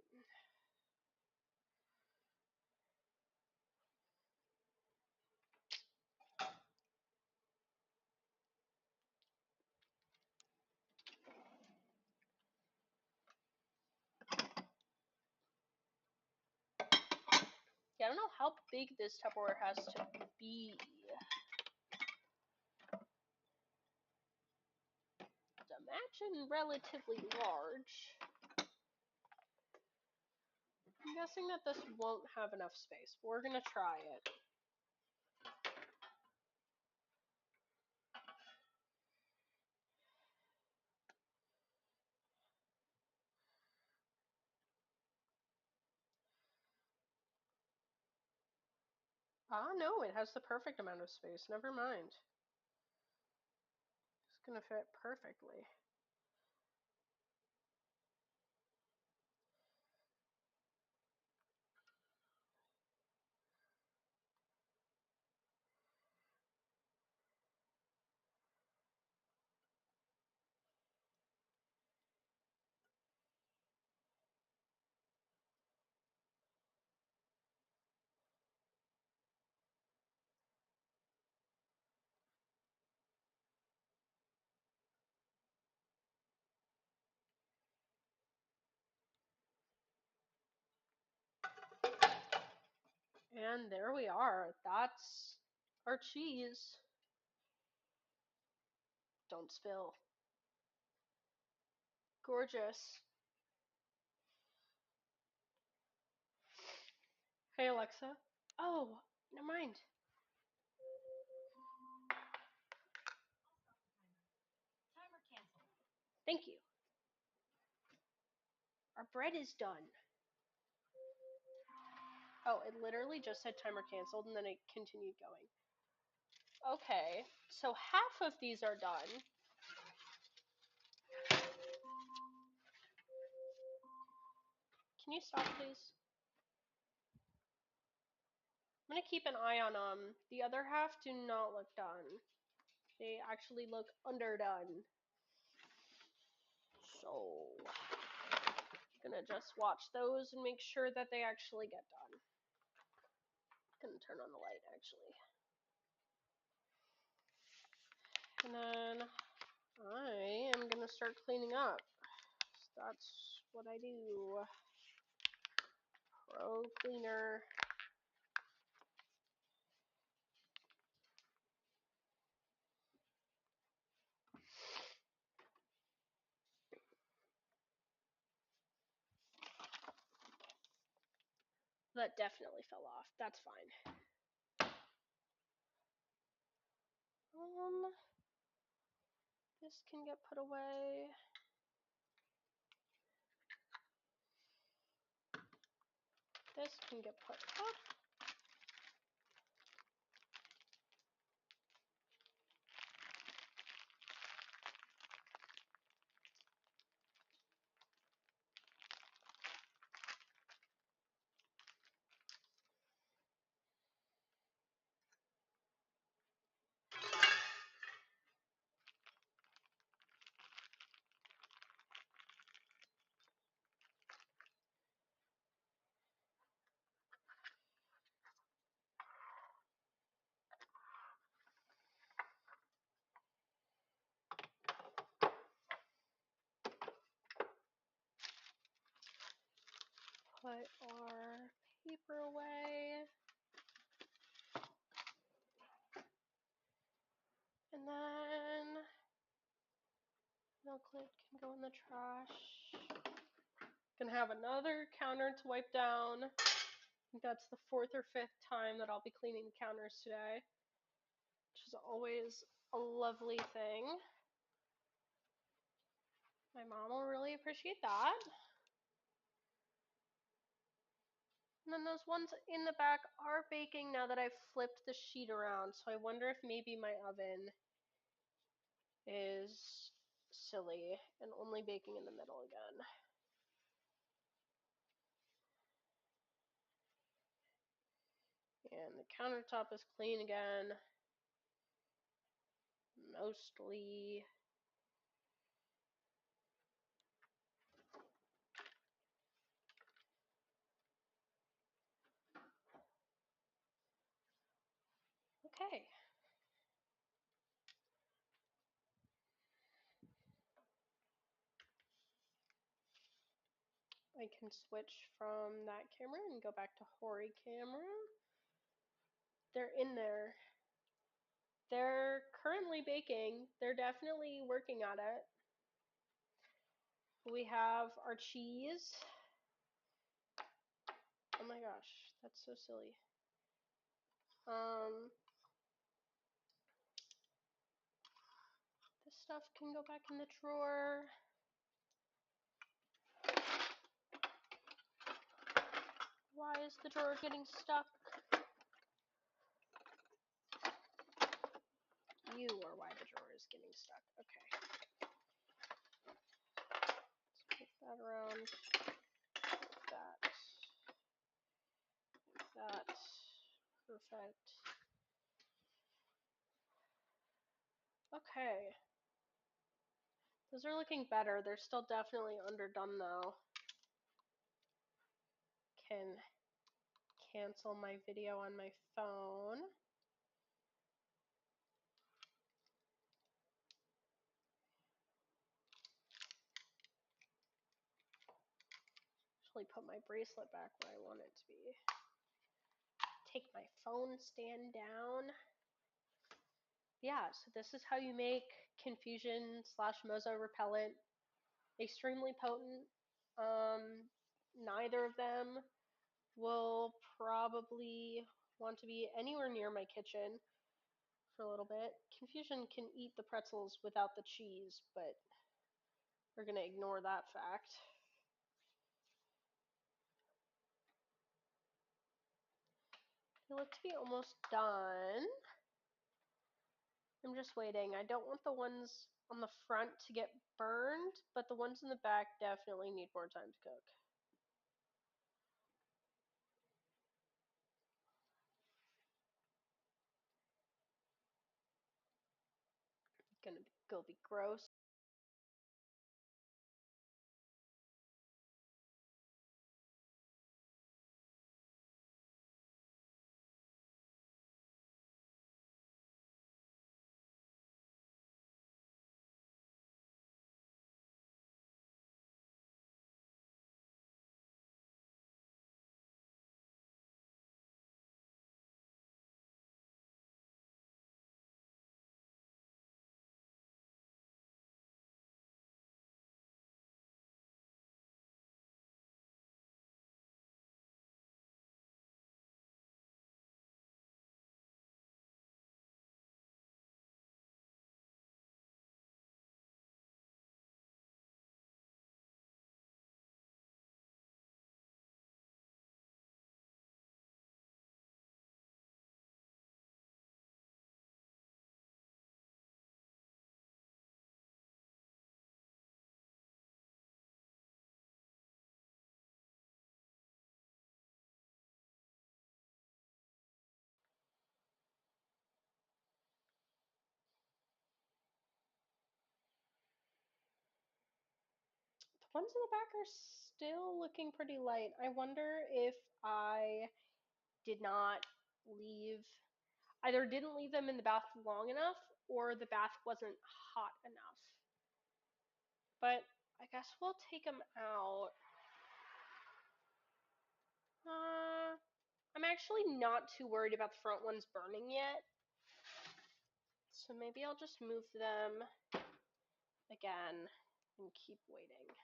I don't know how big this Tupperware has to be. Imagine relatively large. I'm guessing that this won't have enough space, but we're gonna try it. Ah, no, it has the perfect amount of space. Never mind. It's gonna fit perfectly. And there we are. That's our cheese. Don't spill. Gorgeous. Hey, Alexa. Oh, never mind. Timer canceled. Thank you. Our bread is done. Oh, it literally just said timer canceled and then it continued going. Okay, so half of these are done. Can you stop, please? I'm gonna keep an eye on them. The other half do not look done. They actually look underdone. So, I'm gonna just watch those and make sure that they actually get done. I'm gonna turn on the light, actually. And then I am gonna start cleaning up. That's what I do. Pro cleaner. That definitely fell off. That's fine. This can get put away. This can get put up. Put our paper away. And then milk lid can go in the trash. Gonna have another counter to wipe down. I think that's the 4th or 5th time that I'll be cleaning the counters today, which is always a lovely thing. My mom will really appreciate that. And then those ones in the back are baking now that I've flipped the sheet around, so I wonder if maybe my oven is silly and only baking in the middle again. And the countertop is clean again. Mostly. Okay. I I can switch from that camera and go back to Hori camera. They're in there. They're currently baking. They're definitely working at it. We have our cheese. Oh my gosh, that's so silly. This stuff can go back in the drawer. Why is the drawer getting stuck? You are why the drawer is getting stuck. Okay. Let's put that around. That. That. Perfect. Okay. Those are looking better. They're still definitely underdone though. Can cancel my video on my phone. Actually put my bracelet back where I want it to be. Take my phone stand down. Yeah, so this is how you make confusion / mozo repellent. Extremely potent. Neither of them will probably want to be anywhere near my kitchen for a little bit. Confusion can eat the pretzels without the cheese, but we're going to ignore that fact. They look to be almost done. I'm just waiting. I don't want the ones on the front to get burned, but the ones in the back definitely need more time to cook. Gonna go be gross. The ones in the back are still looking pretty light. I wonder if I did not leave, either didn't leave them in the bath long enough or the bath wasn't hot enough. But I guess we'll take them out. I'm actually not too worried about the front ones burning yet. So maybe I'll just move them again and keep waiting.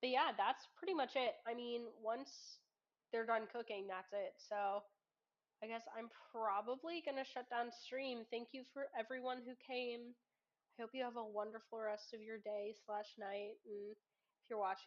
But yeah, that's pretty much it. I mean, once they're done cooking, that's it. So I guess I'm probably going to shut down stream. Thank you for everyone who came. I hope you have a wonderful rest of your day / night. And if you're watching,